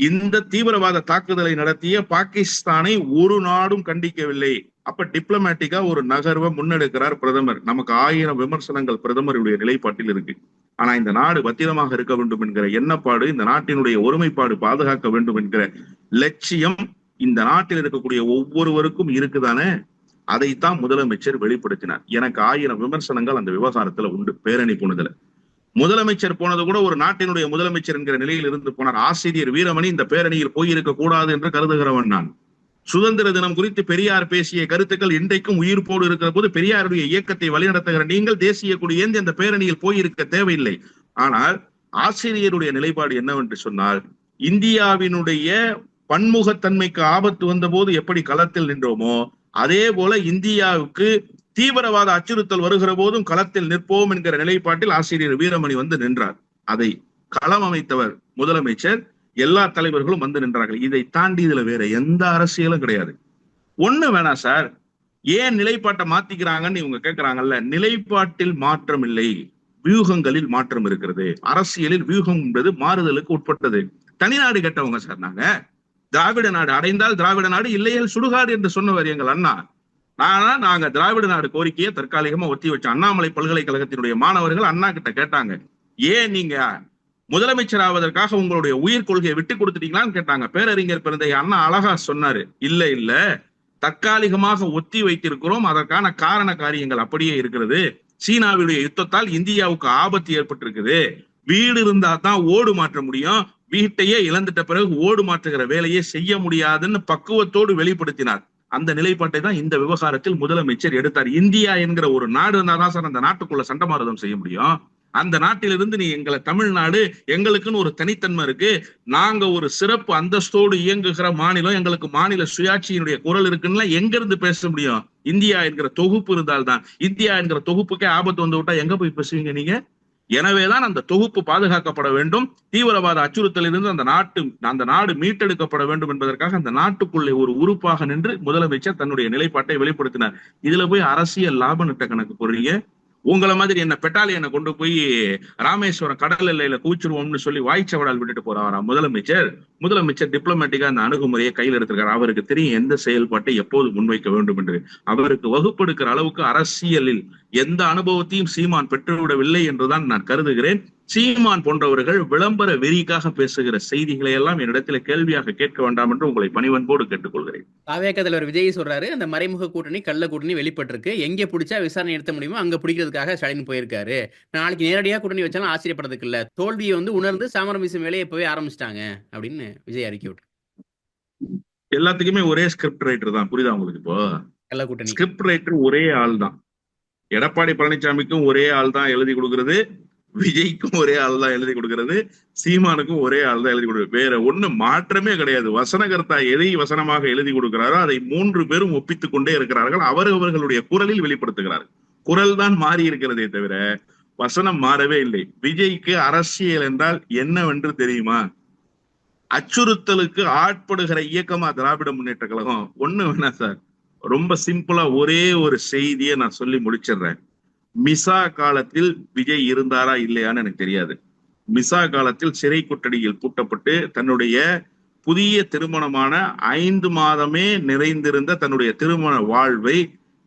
இந்த தீவிரவாத தாக்குதலை நடத்திய பாகிஸ்தானை ஒரு நாடும் கண்டிக்கவில்லை. அப்ப டிப்ளமேட்டிக்கா ஒரு நகர்வை முன்னெடுக்கிறார் பிரதமர். நமக்கு 1000 விமர்சனங்கள் பிரதமருடைய நிலைப்பாட்டில் இருக்கு. ஆனா இந்த நாடு பத்திரமாக இருக்க வேண்டும் என்கிற எண்ணப்பாடு, இந்த நாட்டினுடைய ஒருமைப்பாடு பாதுகாக்க வேண்டும் என்கிற லட்சியம் இந்த நாட்டில் இருக்கக்கூடிய ஒவ்வொருவருக்கும் இருக்குதானே? அதைத்தான் முதலமைச்சர் வெளிப்படுத்தினார். எனக்கு 1000 விமர்சனங்கள் அந்த விவகாரத்துல உண்டு. பேரணி போனதுல முதலமைச்சர் போனது கூட ஒரு நாட்டினுடைய முதலமைச்சர் என்கிற நிலையில் இருந்து போனார். ஆசிரியர் வீரமணி இந்த பேரணியில் போயிருக்க கூடாது என்று கருதுகிறவன் நான். சுதந்திர தினம் குறித்து பெரியார் பேசிய கருத்துக்கள் இன்றைக்கும் உயிர்ப்போடு இருக்கிற போது பெரியாருடைய இயக்கத்தை வழிநடத்துகிற நீங்கள் தேசிய கொடி ஏந்தி அந்த பேரணியில் போயிருக்க தேவையில்லை. ஆனால் ஆசிரியருடைய நிலைப்பாடு என்னவென்று சொன்னால், இந்தியாவினுடைய பன்முகத்தன்மைக்கு ஆபத்து வந்த போது எப்படி களத்தில் நின்றோமோ அதே போல இந்தியாவுக்கு தீவிரவாத அச்சுறுத்தல் வருகிற போதும் களத்தில் நிற்போம் என்கிற நிலைப்பாட்டில் ஆசிரியர் வீரமணி நின்றார். அதை களம் அமைத்தவர் முதலமைச்சர், எல்லா தலைவர்களும் நின்றார்கள். இதை தாண்டி இதுல வேற எந்த அரசியலும் கிடையாது. ஒண்ணு வேணா சார், ஏன் நிலைப்பாட்டை மாத்திக்கிறாங்கன்னு இவங்க கேட்கிறாங்கல்ல. நிலைப்பாட்டில் மாற்றம் இல்லை, வியூகங்களில் மாற்றம் இருக்கிறது. அரசியலில் வியூகம் என்பது மாறுதலுக்கு உட்பட்டது. தனிநாடு கெட்டவங்க சார் நாங்க. திராவிட நாடு அடைந்தால் திராவிட நாடு, இல்லையேல் சுடுகாடு என்று சொன்னவர் எங்கள் அண்ணா. நாங்க திராவிட நாடு கோரிக்கையை தற்காலிகமா ஒத்தி வச்சோம். அண்ணாமலை பல்கலைக்கழகத்தினுடைய மாணவர்கள் அண்ணா கிட்ட கேட்டாங்க, ஏன் நீங்க முதலமைச்சர் ஆவதற்காக உங்களுடைய உயிர் கொள்கையை விட்டு கொடுத்துட்டீங்களான்னு கேட்டாங்க. பேரறிஞர் பிறந்த அண்ணா அழகா சொன்னாரு, இல்ல தற்காலிகமாக ஒத்தி வைத்திருக்கிறோம், அதற்கான காரண காரியங்கள் அப்படியே இருக்கிறது. சீனாவுடைய யுத்தத்தால் இந்தியாவுக்கு ஆபத்து ஏற்பட்டிருக்குது. வீடு இருந்தா தான் ஓடு மாற்ற முடியும், வீட்டையே இழந்துட்ட பிறகு ஓடு மாற்றுகிற வேலையை செய்ய முடியாதுன்னு பக்குவத்தோடு வெளிப்படுத்தினார். அந்த நிலைப்பாட்டை தான் இந்த விவகாரத்தில் முதலமைச்சர் எடுத்தார். இந்தியா என்கிற ஒரு நாடு இருந்தாதான் சார் அந்த நாட்டுக்குள்ள சண்டமாரதம் செய்ய முடியும். அந்த நாட்டிலிருந்து நீ எங்களை தமிழ்நாடு, எங்களுக்குன்னு ஒரு தனித்தன்மை இருக்கு, நாங்க ஒரு சிறப்பு அந்தஸ்தோடு இயங்குகிற மாநிலம், எங்களுக்கு மாநில சுயாட்சியினுடைய குரல் இருக்குன்னா எங்க இருந்து பேச முடியும்? இந்தியா என்கிற தொகுப்பு இருந்தால்தான். இந்தியா என்கிற தொகுப்புக்கே ஆபத்து வந்து விட்டா எங்க போய் பேசுவீங்க நீங்க? எனவேதான் அந்த தொகுப்பு பாதுகாக்கப்பட வேண்டும். தீவிரவாத அச்சுறுத்தலிலிருந்து அந்த நாடு மீட்டெடுக்கப்பட வேண்டும் என்பதற்காக அந்த நாட்டுக்குள்ளே ஒரு உறுப்பாக நின்று முதலமைச்சர் தன்னுடைய நிலைப்பாட்டை வெளிப்படுத்தினார். இதுல போய் அரசியல் லாப நட்ட கணக்கு போடுறீங்க. உங்களை மாதிரி என்ன பெட்டாலியனை கொண்டு போய் ராமேஸ்வரம் கடல் எல்லையில கூச்சிருவோம்னு சொல்லி வாய்ச்சவடால் விட்டுட்டு போறாரா முதலமைச்சர் டிப்ளமேட்டிக்கா அந்த அணுகுமுறையை கையில் எடுத்திருக்காரு. அவருக்கு தெரியும் எந்த செயல்பாட்டை எப்போது முன்வைக்க வேண்டும் என்று. அவருக்கு வகுப்பெடுக்கிற அளவுக்கு அரசியலில் எந்த அனுபவத்தையும் சீமான் பெற்றுவிடவில்லை என்றுதான் நான் கருதுகிறேன். சீமான் போன்றவர்கள் விளம்பர வெறிக்காக பேசுகிற செய்திகளை எல்லாம் என்னிடத்துல கேள்வியாக கேட்க வேண்டாம் என்று உங்களை பணிவன்போடு கேட்டுக்கொள்கிறேன். தாவேக தலைவர் விஜய் சொல்றாரு, அந்த மறைமுக கூட்டணி கள்ள கூட்டணி வெளிப்பட்டிருக்கு, எங்கே பிடிச்சா விசாரணை நடத்த முடியுமோ அங்க பிடிக்கிறதுக்காக ஸ்டாலின் போயிருக்காரு. நாளைக்கு நேரடியா கூட்டணி வச்சாலும் ஆச்சரியப்படுறதுக்கு இல்ல, தோல்வியை வந்து உணர்ந்து சாமரம் வீசும் வேலையை இப்பவே ஆரம்பிச்சிட்டாங்க அப்படின்னு விஜய் அறிக்கை விட்டு. எல்லாத்துக்குமே ஒரே ஸ்கிரிப்ட் ரைட்டர் தான், புரியுதா உங்களுக்கு? இப்போ கள்ள கூட்டணி ஸ்கிரிப்ட் ரைட்டர் ஒரே ஆள் தான். எடப்பாடி பழனிசாமிக்கும் ஒரே ஆள் தான் எழுதி கொடுக்கிறது, விஜய்க்கும் ஒரே ஆள் தான் எழுதி கொடுக்கிறது, சீமானுக்கும் ஒரே ஆள் தான் எழுதி கொடுக்கிறது. வேற ஒண்ணு மாற்றமே கிடையாது. வசனகர்த்தா எதை வசனமாக எழுதி கொடுக்கிறாரோ அதை 3 பேரும் ஒப்பித்துக் கொண்டே இருக்கிறார்கள். அவர்களுடைய குரலில் வெளிப்படுத்துகிறார்கள். குரல் தான் மாறி இருக்கிறதே தவிர வசனம் மாறவே இல்லை. விஜய்க்கு அரசியல் என்றால் என்னவென்று தெரியுமா? அச்சுறுத்தலுக்கு ஆட்படுகிற இயக்கமா திராவிட முன்னேற்ற கழகம்? ஒண்ணு வேணா சார், ரொம்ப சிம்பிளா ஒரே ஒரு செய்தியை நான் சொல்லி முடிச்சிடுறேன். மிசா காலத்தில் விஜய் இருந்தாரா இல்லையான்னு எனக்கு தெரியாது. மிசா காலத்தில் சிறை கொட்டடியில் பூட்டப்பட்டு தன்னுடைய புதிய திருமணமான 5 மாதமே நிறைந்திருந்த தன்னுடைய திருமண வாழ்வை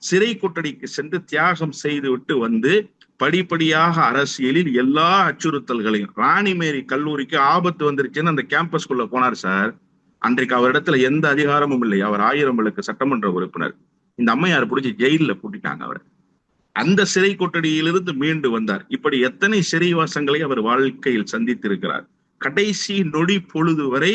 சிறை கொட்டடிக்கு சென்று தியாகம் செய்துவிட்டு வந்து படிப்படியாக அரசியலில் எல்லா அச்சுறுத்தல்களையும், ராணிமேரி கல்லூரிக்கு ஆபத்து வந்துருச்சுன்னு அந்த கேம்பஸ்குள்ள போனார் சார். அன்றைக்கு அவரிடத்துல எந்த அதிகாரமும் இல்லை. அவர் 1000 விளக்கு சட்டமன்ற உறுப்பினர். இந்த அம்மையார் பிடிச்சி ஜெயில பூட்டிட்டாங்க அவரை. அந்த சிறை கொட்டடியிலிருந்து மீண்டு வந்தார். இப்படி எத்தனை சிறைவாசங்களை அவர் வாழ்க்கையில் சந்தித்திருக்கிறார். கடைசி நொடி பொழுது வரை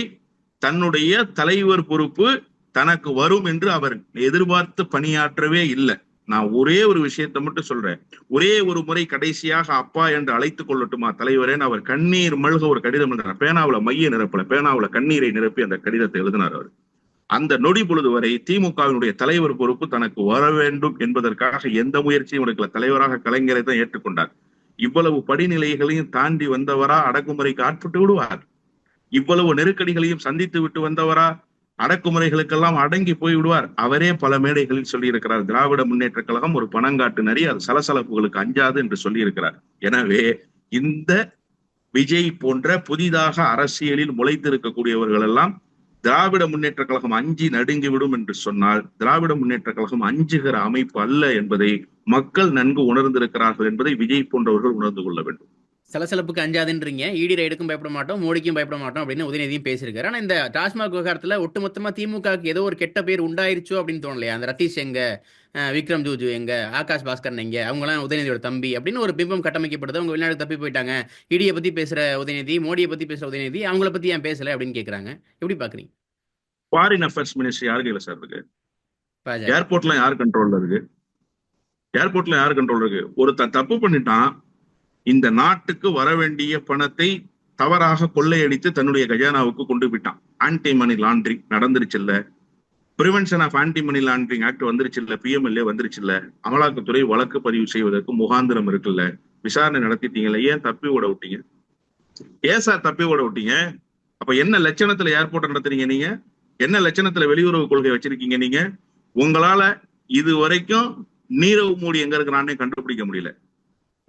தன்னுடைய தலைவர் பொறுப்பு தனக்கு வரும் என்று அவர் எதிர்பார்த்து பணியாற்றவே இல்லை. நான் ஒரே ஒரு விஷயத்தை மட்டும் சொல்றேன். ஒரே ஒரு முறை கடைசியாக அப்பா என்று அழைத்துக் கொள்ளட்டுமா தலைவரேன்னு அவர் கண்ணீர் மல்க ஒரு கடிதம் எழுதினார். பேனாவுல மைய நிரப்பல, பேனாவுல கண்ணீரை நிரப்பி அந்த கடிதத்தை எழுதினார் அவர். அந்த நொடி பொழுது வரை திமுகவினுடைய தலைவர் பொறுப்பு தனக்கு வர வேண்டும் என்பதற்காக எந்த முயற்சியும் எடுக்கல. தலைவராக கலைஞரை தான் ஏற்றுக்கொண்டார். இவ்வளவு படிநிலைகளையும் தாண்டி வந்தவரா அடக்குமுறைக்கு ஆட்பட்டு விடுவார்? இவ்வளவு நெருக்கடிகளையும் சந்தித்து விட்டு வந்தவரா அடக்குமுறைகளுக்கெல்லாம் அடங்கி போய் விடுவார்? அவரே பல மேடைகளில் சொல்லி இருக்கிறார், திராவிட முன்னேற்ற கழகம் ஒரு பணங்காட்டு நரி, அது சலசலப்புகளுக்கு அஞ்சாது என்று சொல்லி இருக்கிறார். எனவே இந்த விஜய் போன்ற புதிதாக அரசியலில் முளைத்திருக்கக்கூடியவர்கள் எல்லாம் திராவிட முன்னேற்ற கழகம் அஞ்சி நடுங்கிவிடும் என்று சொன்னால் திராவிட முன்னேற்ற கழகம் அஞ்சுகிற அமைப்பு அல்ல என்பதை மக்கள் நன்கு உணர்ந்திருக்கிறார்கள் என்பதை விஜய் போன்றவர்கள் உணர்ந்து கொள்ள வேண்டும். சலசலப்புக்கு அஞ்சாதுன்றீங்க, இடி ரைடுக்கும் பயப்பட மாட்டோம், மோடிக்கும் பயப்பட மாட்டோம் அப்படின்னு உதயநிதியும் பேசியிருக்காரு. ஆனா இந்த டாஸ்மாக் விவகாரத்துல ஒட்டுமொத்தமா திமுகவுக்கு ஏதோ ஒரு கெட்ட பேர் உண்டாயிருச்சோ அப்படின்னு தோணலையா? அந்த ரத்தீஷ் எங்க, விக்ரம் ஜூஜு எங்க, ஆகாஷ் பாஸ்கரன் எங்க, அவங்களாம் உதயநிதியோட தம்பி அப்படின்னு ஒரு பிம்பம் கட்டமைக்கப்படுது. அவங்க வெளிநாடு தப்பி போயிட்டாங்க, இடியை பத்தி பேசுற உதயநிதி, மோடியை பத்தி பேசுற உதயநிதி, அவங்கள பத்தி ஏன் பேசல அப்படின்னு கேக்குறாங்க. எப்படி பாக்குறீங்க? ஃபாரின் அஃபேர்ஸ் மினிஸ்ட்ரி யாரு கையில சார் இருக்கு? பாஜக. ஏர்போர்ட்ல யார் கண்ட்ரோல்ல இருக்கு? ஏர்போர்ட்ல யார் கண்ட்ரோல் இருக்கு? ஒருத்தன் தப்பு பண்ணிட்டான், இந்த நாட்டுக்கு வர வேண்டிய பணத்தை தவறாக கொள்ளையடித்து தன்னுடைய கஜானாவுக்கு கொண்டு போயிட்டான். ஆன்டி மணி லாண்டரிங் நடந்துருச்சு இல்ல, prevention of anti money laundering act வந்துருச்சு இல்ல, PMLA வந்துருச்சு இல்ல, அமலாக்கத்துறை வழக்கு பதிவு செய்வதற்கு முகாந்திரம் இருக்குல்ல, விசாரணை நடத்திட்டீங்கல்ல, ஏன் தப்பி ஓட விட்டீங்க? ஏன் சார் தப்பி ஓட விட்டீங்க? அப்ப என்ன லட்சணத்துல ஏர்போர்ட் நடத்துறீங்க நீங்க? என்ன லட்சணத்துல வெளியுறவு கொள்கை வச்சிருக்கீங்க நீங்க? உங்களால இது வரைக்கும் நீரவ் மோடி எங்க இருக்கிறானே கண்டுபிடிக்க முடியல,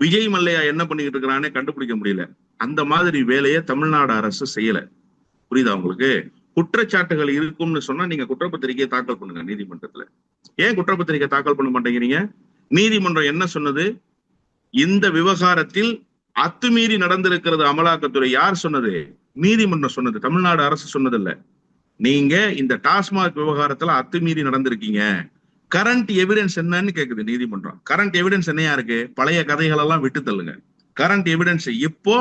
விஜய் மல்லையா என்ன பண்ணிக்கிட்டு இருக்கிறானே கண்டுபிடிக்க முடியல. அந்த மாதிரி வேலையை தமிழ்நாடு அரசு செய்யல. புரியுதா உங்களுக்கு? குற்றச்சாட்டுகள் இருக்கும்னு சொன்னா நீங்க குற்றப்பத்திரிகையை தாக்கல் பண்ணுங்க நீதிமன்றத்துல. ஏன் குற்றப்பத்திரிகை தாக்கல் பண்ண மாட்டேங்கிறீங்க? நீதிமன்றம் என்ன சொன்னது? இந்த விவகாரத்தில் அத்துமீறி நடந்திருக்கிறது அமலாக்கத்துறை. யார் சொன்னது? நீதிமன்றம் சொன்னது, தமிழ்நாடு அரசு சொன்னதில்ல. நீங்க இந்த டாஸ்மாக் விவகாரத்துல அத்துமீறி நடந்திருக்கீங்க, கரண்ட் எவிடன்ஸ் என்னன்னு கேக்குது நீதிமன்றம். கரண்ட் எவிடன்ஸ் என்னையா இருக்கு? பழைய கதைகள் எல்லாம் விட்டு தள்ளுங்க. கரண்ட் எவிடன்ஸ் இப்போ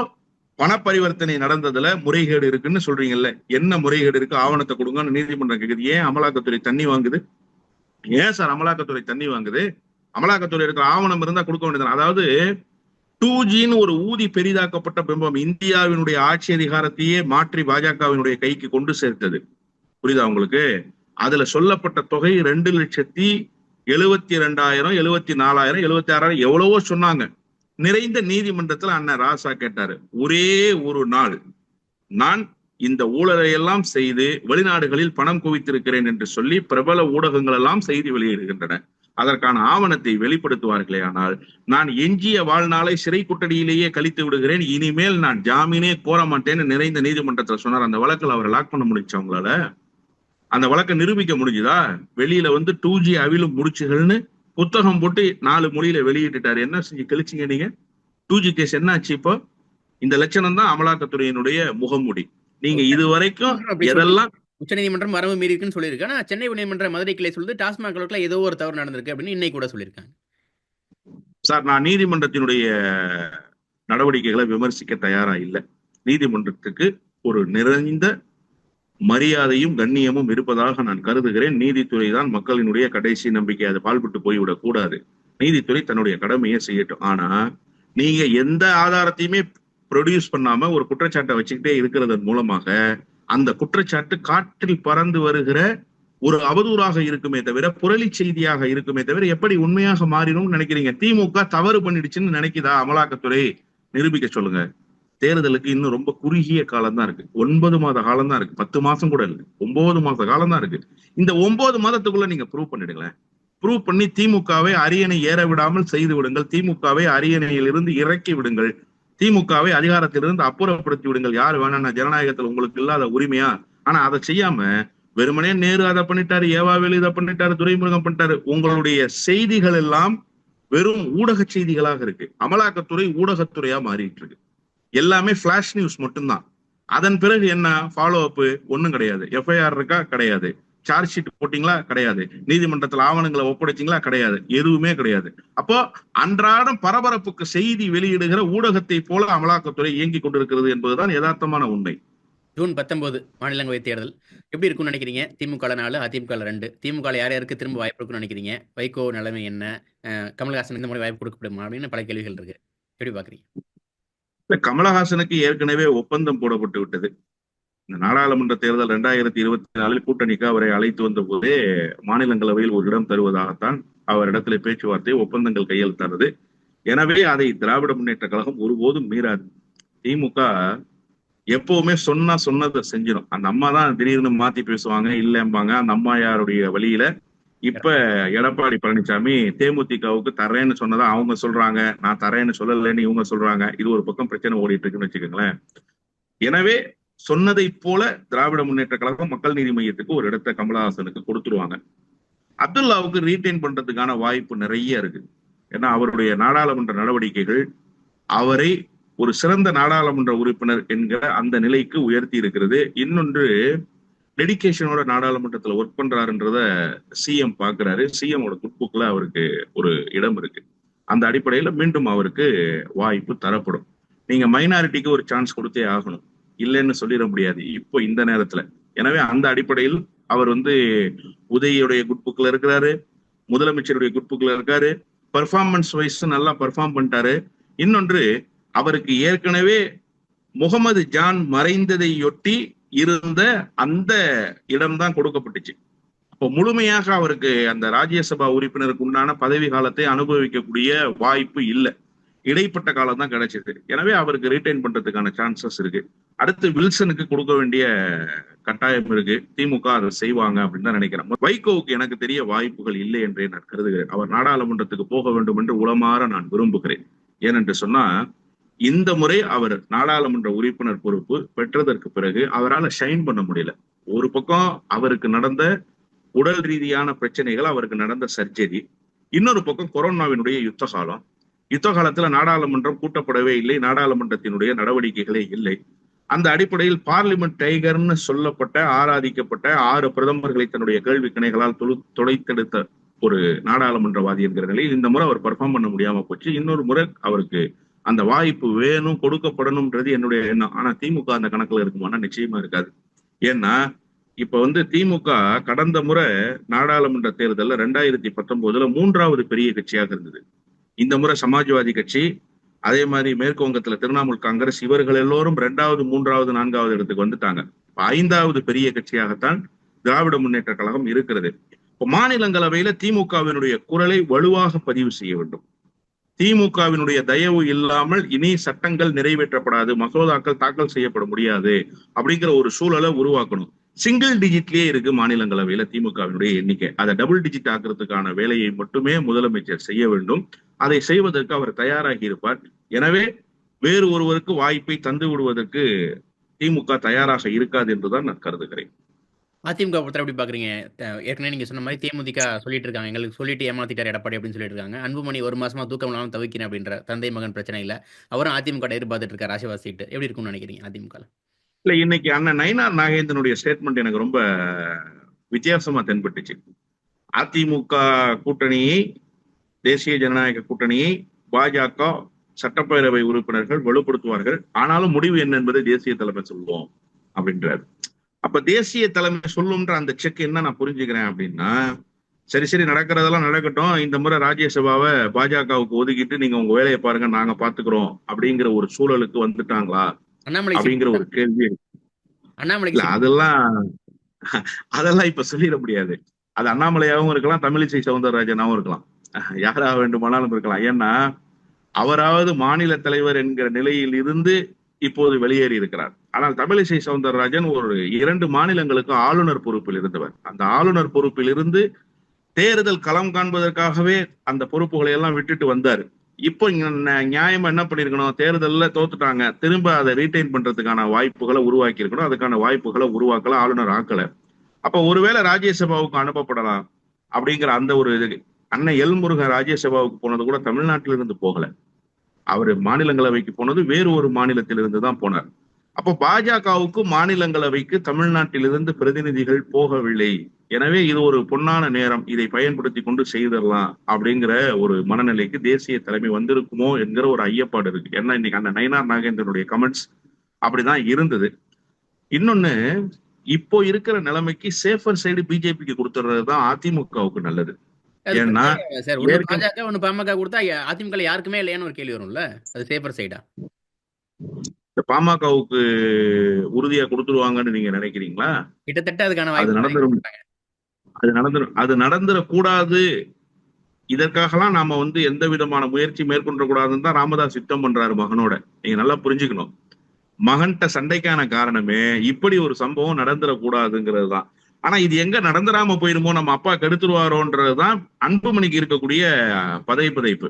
பணப்பரிவர்த்தனை நடந்ததுல முறைகேடு இருக்குன்னு சொல்றீங்கல்ல, என்ன முறைகேடு இருக்கு? ஆவணத்தை கொடுங்கன்னு நீதிமன்றம் கேக்குது. ஏன் அமலாக்கத்துறை தண்ணி வாங்குது? ஏன் சார் அமலாக்கத்துறை தண்ணி வாங்குது? அமலாக்கத்துறை இருக்கிற ஆவணம் இருந்தா கொடுக்க வேண்டியது. அதாவது 2Gன்னு ஒரு ஊதி பெரிதாக்கப்பட்ட பிம்பம் இந்தியாவினுடைய ஆட்சி அதிகாரத்தையே மாற்றி பாஜகவினுடைய கைக்கு கொண்டு சேர்த்தது. புரியுதா உங்களுக்கு? அதுல சொல்லப்பட்ட தொகை 2,72,000, 74,000, 76,000 எவ்வளவோ சொன்னாங்க. நிறைந்த நீதிமன்றத்துல அண்ணன் ராசா கேட்டாரு, ஒரே ஒரு நாள் நான் இந்த ஊழலை எல்லாம் செய்து வெளிநாடுகளில் பணம் குவித்திருக்கிறேன் என்று சொல்லி பிரபல ஊடகங்கள் எல்லாம் செய்தி வெளியிடுகின்றன. அதற்கான ஆவணத்தை வெளிப்படுத்துவார்களே ஆனால் நான் எஞ்சிய வாழ்நாளை சிறை குட்டடியிலேயே கழித்து விடுகிறேன், இனிமேல் நான் ஜாமீனே கோர மாட்டேன்னு நிறைந்த நீதிமன்றத்துல சொன்னார். அந்த வழக்கில் அவரை லாக் பண்ண முடிச்சு அவங்களால? அந்த வழக்கை நிரூபிக்க முடிஞ்சுதா? வெளியில வந்து 2G அவிலும் முடிச்சுகள்னு புத்தகம் போட்டு 4 மொழியில வெளியிட்டுட்டாரு. என்ன செஞ்சு கழிச்சிங்க நீங்க? 2G கேஸ் என்ன ஆச்சு? இப்போ இந்த லட்சணம் தான் அமலாக்கத்துறையினுடைய முகமூடி. நீங்க இதுவரைக்கும் எதெல்லாம் உச்சநீதிமன்றம் வரம்பு மீறி இருக்குன்னு சொல்லியிருக்கு. ஆனா சென்னை உயர்நீதிமன்ற மதுரை கிளை சொல்லுது டாஸ்மாக் வழக்குல ஏதோ ஒரு தவறு நடந்திருக்கு அப்படின்னு இன்னைக்கு கூட சொல்லியிருக்காங்க. சார், நான் நீதிமன்றத்தினுடைய நடவடிக்கைகளை விமர்சிக்க தயாரா இல்லை. நீதிமன்றத்துக்கு ஒரு நிறைந்த மரியாதையும் கண்ணியமும் இருப்பதாக நான் கருதுகிறேன். நீதித்துறை தான் மக்களினுடைய கடைசி நம்பிக்கை. அது பால்பட்டு போய்விடக் கூடாது. நீதித்துறை தன்னுடைய கடமையை செய்யட்டும். ஆனா நீங்க எந்த ஆதாரத்தையுமே ப்ரொடியூஸ் பண்ணாம ஒரு குற்றச்சாட்டை வச்சுக்கிட்டே இருக்கிறதன் மூலமாக அந்த குற்றச்சாட்டு காற்றில் பறந்து வருகிற ஒரு அவதூறாக இருக்குமே தவிர, புரளி செய்தியாக இருக்குமே தவிர, எப்படி உண்மையாக மாறினும்னு நினைக்கிறீங்க? திமுக தவறு பண்ணிடுச்சுன்னு நினைக்குதா அமலாக்கத்துறை? நிரூபிக்க சொல்லுங்க. தேர்தலுக்கு இன்னும் ரொம்ப குறுகிய காலம் தான் இருக்கு. 9 மாத காலம் தான் இருக்கு. 10 மாசம் கூட இல்லை, 9 மாத காலம் தான் இருக்கு. இந்த 9 மாதத்துக்குள்ள நீங்க ப்ரூவ் பண்ணிடுங்களேன். ப்ரூவ் பண்ணி திமுகவை அரியணை ஏற விடாமல் செய்து விடுங்கள். திமுகவை அரியணையில் இருந்து இறக்கி விடுங்கள். திமுகவை அதிகாரத்திலிருந்து அப்புறப்படுத்தி விடுங்கள். யார் வேணா, ஜனநாயகத்தில் உங்களுக்கு இல்லாத உரிமையா? ஆனா அதை செய்யாம வெறுமனே நேரு அதை பண்ணிட்டாரு, ஏவாவேலு இதை பண்ணிட்டாரு, துரைமுருகன் பண்ணிட்டாரு. உங்களுடைய செய்திகள் எல்லாம் வெறும் ஊடக செய்திகளாக இருக்கு. அமலாக்கத்துறை ஊடகத்துறையா மாறிட்டு இருக்கு. எல்லாமே பிளாஷ் நியூஸ் மட்டும்தான். அதன் பிறகு என்ன ஃபாலோ அப்? ஒண்ணும் கிடையாது. எஃப்ஐஆர் இருக்கா? கிடையாது. சார்ஜ் ஷீட் போட்டீங்களா? கிடையாது. நீதிமன்றத்தில் ஆவணங்களை ஒப்படைச்சிங்களா? கிடையாது. எதுவுமே கிடையாது. அப்போ அன்றாடம் பரபரப்புக்கு செய்தி வெளியிடுகிற ஊடகத்தை போல அமலாக்கத்துறை இயங்கிக் கொண்டிருக்கிறது என்பதுதான் யதார்த்தமான உண்மை. ஜூன் 19 மாநிலங்களவை தேர்தல் எப்படி இருக்கும்னு நினைக்கிறீங்க? திமுக 4, அதிமுக 2. திமுக யார் யாருக்கு திரும்ப வாய்ப்பு இருக்குன்னு நினைக்கிறீங்க? வைகோ நிலைமை என்ன? கமல்ஹாசன் இந்த முறை வாய்ப்பு கொடுக்கப்படுமா அப்படின்னு பல கேள்விகள் இருக்கு. எப்படி பாக்குறீங்க? கமலஹாசனுக்கு ஏற்கனவே ஒப்பந்தம் போடப்பட்டு விட்டது. இந்த நாடாளுமன்ற தேர்தல் 2024 கூட்டணிக்கு அவரை அழைத்து வந்த போதே மாநிலங்களவையில் ஒரு இடம் தருவதாகத்தான் அவரிடத்துல பேச்சுவார்த்தை, ஒப்பந்தங்கள் கையெழுத்தானது. எனவே அதை திராவிட முன்னேற்ற கழகம் ஒருபோதும் மீறாது. திமுக எப்பவுமே சொன்னதை செஞ்சிடும். அந்த அம்மா தான் திடீர்னு மாத்தி பேசுவாங்க, இல்லம்பாங்க. அந்த அம்மா யாருடைய வழியில இப்ப எடப்பாடி பழனிசாமி தேமுதிகவுக்கு தரேன்னு சொன்னதா அவங்க சொல்றாங்க, நான் தரேன்னு சொல்லலைன்னு இவங்க சொல்றாங்க. இது ஒரு பக்கம் பிரச்சனை ஓடிட்டு இருக்குன்னு வச்சுக்கோங்களேன். எனவே சொன்னதை போல திராவிட முன்னேற்ற கழகம் மக்கள் நீதி மையத்துக்கு ஒரு இடத்தை கமலஹாசனுக்கு கொடுத்துருவாங்க. அப்துல்லாவுக்கு ரீட்டைன் பண்றதுக்கான வாய்ப்பு நிறைய இருக்கு. ஏன்னா அவருடைய நாடாளுமன்ற நடவடிக்கைகள் அவரை ஒரு சிறந்த நாடாளுமன்ற உறுப்பினர் என்கிற அந்த நிலைக்கு உயர்த்தி இருக்கிறது. இன்னொன்று, டெடிகேஷனோட நாடாளுமன்றத்துல ஒர்க் பண்றாருன்றத சிஎம் பாக்குறாரு. சிஎம்மோட குட்புக்ல அவருக்கு ஒரு இடம் இருக்கு. அந்த அடிப்படையில மீண்டும் அவருக்கு வாய்ப்பு தரப்படும். நீங்க மைனாரிட்டிக்கு ஒரு சான்ஸ் கொடுத்தே ஆகணும், இல்லைன்னு சொல்லிட முடியாது இப்போ இந்த நேரத்துல. எனவே அந்த அடிப்படையில் அவர் உதயுடைய குட்புக்ல இருக்கிறாரு, முதலமைச்சருடைய குட்புக்ல இருக்காரு. பர்ஃபார்மன்ஸ் வைஸ் நல்லா பர்ஃபார்ம் பண்ணிட்டாரு. இன்னொன்று, அவருக்கு ஏற்கனவே முகமது ஜான் மறைந்ததையொட்டி இருந்த அந்த இடம்தான் கொடுக்கப்பட்டுச்சு. அப்போ முழுமையாக அவருக்கு அந்த ராஜ்யசபா உறுப்பினருக்கு உண்டான பதவி காலத்தை அனுபவிக்கக்கூடிய வாய்ப்பு இல்லை. இடைப்பட்ட காலம் தான் கிடைச்சது. எனவே அவருக்கு ரீட்டைன் பண்றதுக்கான சான்சஸ் இருக்கு. அடுத்து வில்சனுக்கு கொடுக்க வேண்டிய கட்டாயம் இருக்கு. திமுக அதை செய்வாங்க அப்படின்னு தான் நினைக்கிறேன். வைகோவுக்கு எனக்கு தெரிய வாய்ப்புகள் இல்லை என்றே நான் கருதுகிறேன். அவர் நாடாளுமன்றத்துக்கு போக வேண்டும் என்று உளமாற நான் விரும்புகிறேன். ஏனென்று சொன்னா, இந்த முறை அவர் நாடாளுமன்ற உறுப்பினர் பொறுப்பு பெற்றதற்கு பிறகு அவரால் ஷைன் பண்ண முடியல. ஒரு பக்கம் அவருக்கு நடந்த உடல் ரீதியான பிரச்சனைகள், அவருக்கு நடந்த சர்ஜரி, இன்னொரு பக்கம் கொரோனாவினுடைய யுத்த காலம். யுத்த காலத்துல நாடாளுமன்றம் கூட்டப்படவே இல்லை, நாடாளுமன்றத்தினுடைய நடவடிக்கைகளே இல்லை. அந்த அடிப்படையில் பார்லிமெண்ட் டைகர்னு சொல்லப்பட்ட, ஆராதிக்கப்பட்ட 6 பிரதமர்களை தன்னுடைய கேள்வி கணைகளால் துடைத்தெடுத்த ஒரு நாடாளுமன்றவாதி என்கிற நிலையில் இந்த முறை அவர் பர்ஃபார்ம் பண்ண முடியாம போச்சு. இன்னொரு முறை அவருக்கு அந்த வாய்ப்பு வேணும், கொடுக்கப்படணும்ன்றது என்னுடைய எண்ணம். ஆனா திமுக அந்த கணக்குல இருக்குமானா நிச்சயமா இருக்காது. ஏன்னா இப்ப திமுக கடந்த முறை நாடாளுமன்ற தேர்தல்ல 2019 3வது பெரிய கட்சியாக இருந்தது. இந்த முறை சமாஜ்வாதி கட்சி, அதே மாதிரி மேற்கு வங்கத்துல திரிணாமுல் காங்கிரஸ், இவர்கள் எல்லோரும் 2வது, 3வது, 4வது இடத்துக்கு வந்துட்டாங்க. 5வது பெரிய கட்சியாகத்தான் திராவிட முன்னேற்ற கழகம் இருக்கிறது. இப்போ மாநிலங்களவையில திமுகவினுடைய குரலை வலுவாக பதிவு செய்ய வேண்டும். திமுகவினுடைய தயவு இல்லாமல் இனி சட்டங்கள் நிறைவேற்றப்படாது, மசோதாக்கள் தாக்கல் செய்யப்பட முடியாது அப்படிங்கிற ஒரு சூழலை உருவாக்கணும். சிங்கிள் டிஜிட்லயே இருக்கு மாநிலங்களவையில திமுகவினுடைய எண்ணிக்கை. அதை டபுள் டிஜிட் ஆக்குறதுக்கான வேலையை மட்டுமே முதலமைச்சர் செய்ய வேண்டும். அதை செய்வதற்கு அவர் தயாராகி இருப்பார். எனவே வேறு ஒருவருக்கு வாய்ப்பை தந்து விடுவதற்கு திமுக தயாராக இருக்காது என்றுதான் நான் கருதுகிறேன். அதிமுக பொறுத்தவரை எப்படி பாக்குறீங்க? ஏற்கனவே நீங்க சொன்ன மாதிரி தேமுதிக சொல்லிட்டு இருக்காங்க, எங்களுக்கு சொல்லிட்டு ஏமாத்திட்டார் எடப்பாடி அப்படின்னு சொல்லிட்டு இருக்காங்க. அன்புமணி 1 மாசமா தூக்கம் இல்லாம தவிக்கிறேன் அப்படின்ற தந்தை மகன் பிரச்சனையில அவரும் அதிமுக எதிர்பார்த்துட்டு இருக்காரு ராசிவாசி சீட்டு. எப்படி இருக்கும்னு நினைக்கிறீங்க அதிமுக? இல்ல, இன்னைக்கு அண்ணன் நயினார் நாகேந்திரனுடைய ஸ்டேட்மெண்ட் எனக்கு ரொம்ப வித்தியாசமா தென்பட்டுச்சு. அதிமுக கூட்டணியை, தேசிய ஜனநாயக கூட்டணியை பாஜக சட்டப்பேரவை உறுப்பினர்கள் வலுப்படுத்துவார்கள், ஆனாலும் முடிவு என்ன என்பதை தேசிய தலைமை சொல்லுவோம் அப்படின்றாரு. அப்ப தேசிய தலைமை சொல்லும்ன்ற அந்த செக் என்ன நான் புரிஞ்சுக்கிறேன் அப்படின்னா, சரி நடக்கிறதெல்லாம் நடக்கட்டும், இந்த முறை ராஜ்யசபாவை பாஜகவுக்கு ஒதுக்கிட்டு நீங்க உங்க வேலையை பாருங்க, நாங்க பாத்துக்கிறோம் அப்படிங்கிற ஒரு சூழலுக்கு வந்துட்டாங்களா அப்படிங்கிற ஒரு கேள்வி. இல்ல, அதெல்லாம் இப்ப சொல்லிட முடியாது. அது அண்ணாமலையாவும் இருக்கலாம், தமிழிசை சவுந்தரராஜனாவும் இருக்கலாம், யாரா வேண்டுமானாலும் இருக்கலாம். ஏன்னா அவராவது மாநில தலைவர் என்கிற நிலையில் இருந்து இப்போது வெளியேறி இருக்கிறார். ஆனால் தமிழிசை சவுந்தரராஜன் ஒரு 2 மாநிலங்களுக்கு ஆளுநர் பொறுப்பில் இருந்தவர். அந்த ஆளுநர் பொறுப்பில் இருந்து தேர்தல் களம் காண்பதற்காகவே அந்த பொறுப்புகளை எல்லாம் விட்டுட்டு வந்தார். இப்போ நியாயமா என்ன பண்ணிருக்கணும், தேர்தல்ல தோத்துட்டாங்க, திரும்ப அதை ரீடைன் பண்றதுக்கான வாய்ப்புகளை உருவாக்கி இருக்கணும். அதுக்கான வாய்ப்புகளை உருவாக்கல, ஆளுநர் ஆக்கல. அப்ப ஒருவேளை ராஜ்யசபாவுக்கு அனுப்பப்படலாம் அப்படிங்கிற அந்த ஒரு இது. அண்ணன் எல்முருகன் ராஜ்யசபாவுக்கு போனது கூட தமிழ்நாட்டிலிருந்து போகல, அவரு மாநிலங்களவைக்கு போனது வேறு ஒரு மாநிலத்திலிருந்து தான் போனார். அப்போ பாஜகவுக்கு மாநிலங்களவைக்கு தமிழ்நாட்டிலிருந்து பிரதிநிதிகள் போகவில்லை. எனவே இது ஒரு பொன்னான நேரம், இதை பயன்படுத்தி கொண்டு செய்திடலாம் அப்படிங்கிற ஒரு மனநிலைக்கு தேசிய தலைமை வந்திருக்குமோ என்கிற ஒரு ஐயப்பாடு இருக்கு. ஏன்னா இன்னைக்கு அந்த நயினார் நாகேந்திரனுடைய கமெண்ட்ஸ் அப்படிதான் இருந்தது. இன்னொன்னு, இப்போ இருக்கிற நிலைமைக்கு சேஃபர் சைடு பிஜேபிக்கு கொடுத்துறதுதான் அதிமுகவுக்கு நல்லது. ஏன்னா பாஜக ஒண்ணு பாமக கொடுத்தா அதிமுக யாருக்குமே இல்லையான்னு ஒரு கேள்வி வரும்ல, அது சேஃபர் சைடா? பாமகவுக்கு உறுதியா கொடுத்துருவாங்கன்னு நீங்க நினைக்கிறீங்களா? கிட்டத்தட்ட அதுக்கான அது நடந்துடக்கூடாது. இதற்காகலாம் நாம எந்த விதமான முயற்சி மேற்கொண்ட கூடாதுன்னு தான் ராமதாஸ் யுத்தம் பண்றாரு மகனோட. நீங்க நல்லா புரிஞ்சுக்கணும், மகன்கிட்ட சண்டைக்கான காரணமே இப்படி ஒரு சம்பவம் நடந்துடக்கூடாதுங்கிறது தான். ஆனா இது எங்க நடந்துடாம போயிருமோ, நம்ம அப்பா கெடுத்துருவாரோன்றதுதான் அன்புமணிக்கு இருக்கக்கூடிய பதைப்பு.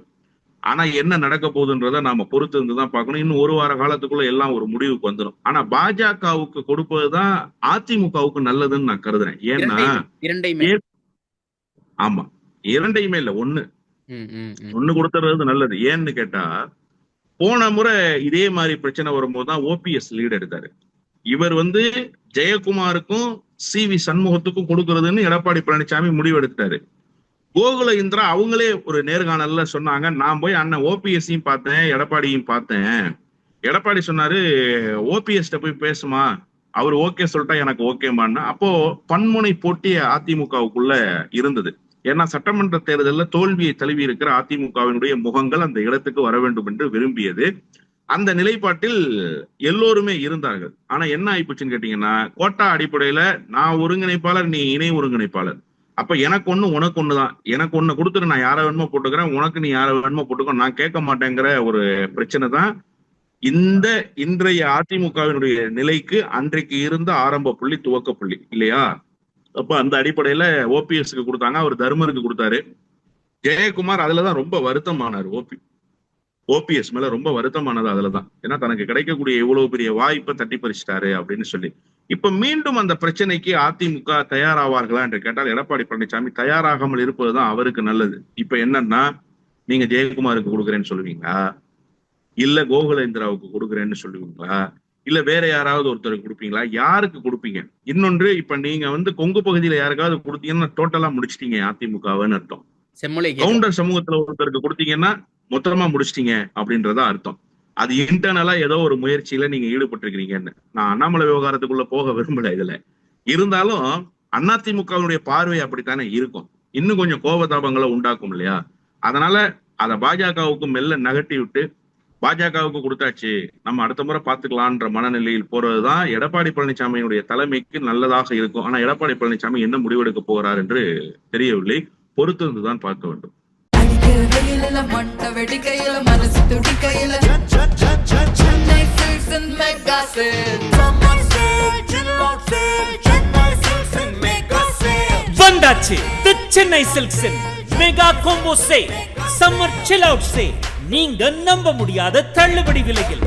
ஆனா என்ன நடக்க போகுதுன்றத நாம பொறுத்து இருந்துதான் பார்க்கணும். இன்னும் 1 வார காலத்துக்குள்ள எல்லாம் ஒரு முடிவுக்கு வந்துடும். ஆனா பாஜகவுக்கு கொடுப்பதுதான் அதிமுகவுக்கு நல்லதுன்னு நான் கருதுறேன். ஏன்னா ஆமா, இரண்டையுமே இல்ல, ஒண்ணு கொடுத்துறது நல்லது. ஏன்னு கேட்டா, போன முறை இதே மாதிரி பிரச்சனை வரும்போதுதான் ஓபிஎஸ் லீட் எடுத்தாரு. இவர் ஜெயக்குமாருக்கும் CV சண்முகத்துக்கும் கொடுக்கறதுன்னு எடப்பாடி பழனிசாமி முடிவெடுத்தாரு. கோகுல இந்திரா அவங்களே ஒரு நேர்காணல்ல சொன்னாங்க, நான் போய் அண்ணன் ஓபிஎஸ்ஸையும் பார்த்தேன், எடப்பாடியும் பார்த்தேன். எடப்பாடி சொன்னாரு, ஓபிஎஸ் போய் பேசுமா, அவர் ஓகே சொல்லிட்டா எனக்கு ஓகேமான்னு. அப்போ பன்முனை போட்டி அதிமுகவுக்குள்ள இருந்தது. ஏன்னா சட்டமன்ற தேர்தலில் தோல்வியை தழுவி இருக்கிற அதிமுகவினுடைய முகங்கள் அந்த இடத்துக்கு வர வேண்டும் என்று விரும்பியது. அந்த நிலைப்பாட்டில் எல்லோருமே இருந்தார்கள். ஆனா என்ன ஆயிப்போச்சுன்னு கேட்டீங்கன்னா, கோட்டா அடிப்படையில நான் ஒருங்கிணைப்பாளர், நீ இணை ஒருங்கிணைப்பாளர், அப்ப எனக்கு ஒண்ணு உனக்கு ஒண்ணுதான், எனக்கு ஒண்ணு கொடுத்துட்டு நான் யாரை வேணுமோ போட்டுக்கிறேன், உனக்கு நீ யாரை வேணுமோ போட்டுக்கோ, நான் கேட்க மாட்டேங்கிற ஒரு பிரச்சனை தான் இன்றைய அதிமுகவினுடைய நிலைக்கு அன்றைக்கு இருந்த ஆரம்ப புள்ளி, துவக்க புள்ளி இல்லையா? அப்ப அந்த அடிப்படையில ஓபிஎஸ்க்கு கொடுத்தாங்க, அவர் தர்மருக்கு கொடுத்தாரு. ஜெயக்குமார் அதுலதான் ரொம்ப வருத்தமானார். ஓபிஎஸ் மேல ரொம்ப வருத்தமானது அதுலதான். ஏன்னா தனக்கு கிடைக்கக்கூடிய இவ்வளவு பெரிய வாய்ப்பை தட்டி பறிச்சிட்டாரு அப்படின்னு சொல்லி. இப்ப மீண்டும் அந்த பிரச்சனைக்கு அதிமுக தயாராவார்களா என்று கேட்டால் எடப்பாடி பழனிசாமி தயாராகாமல் இருப்பதுதான் அவருக்கு நல்லது. இப்ப என்னன்னா, நீங்க ஜெயக்குமாருக்கு கொடுக்குறேன்னு சொல்லுவீங்களா, இல்ல கோகுலேந்திராவுக்கு கொடுக்குறேன்னு சொல்லுவீங்களா, இல்ல வேற யாராவது ஒருத்தருக்கு கொடுப்பீங்களா, யாருக்கு கொடுப்பீங்க? இன்னொன்று, இப்ப நீங்க கொங்கு பகுதியில யாருக்காவது கொடுத்தீங்கன்னா டோட்டலா முடிச்சிட்டீங்க அதிமுகன்னு அர்த்தம். கவுண்டர் சமூகத்துல ஒருத்தருக்கு கொடுத்தீங்கன்னா மொத்தமா முடிச்சிட்டீங்க அப்படின்றதா அர்த்தம். அது இன்டர்னலா ஏதோ ஒரு முயற்சியில நீங்க ஈடுபட்டிருக்கிறீங்கன்னு. நான் அண்ணாமலை விவகாரத்துக்குள்ள போக விரும்பல. இதுல இருந்தாலும் அதிமுகவுடைய பார்வை அப்படித்தானே இருக்கும், இன்னும் கொஞ்சம் கோபதாபங்களை உண்டாக்கும் இல்லையா? அதனால அதை பாஜகவுக்கு மெல்ல நகட்டி விட்டு, பாஜகவுக்கு கொடுத்தாச்சு நம்ம அடுத்த முறை பார்த்துக்கலான்ற மனநிலையில் போறதுதான் எடப்பாடி பழனிசாமியினுடைய தலைமைக்கு நல்லதாக இருக்கும். ஆனா எடப்பாடி பழனிசாமி என்ன முடிவெடுக்க போகிறார் என்று தெரியவில்லை, பொறுத்து இருந்துதான் பார்க்க வேண்டும். வந்தாச்சு தி சென்னை சில்க்ஸின் mega combo sale, summer chill out sale. நீங்க நம்ப முடியாத தள்ளுபடி விலையில்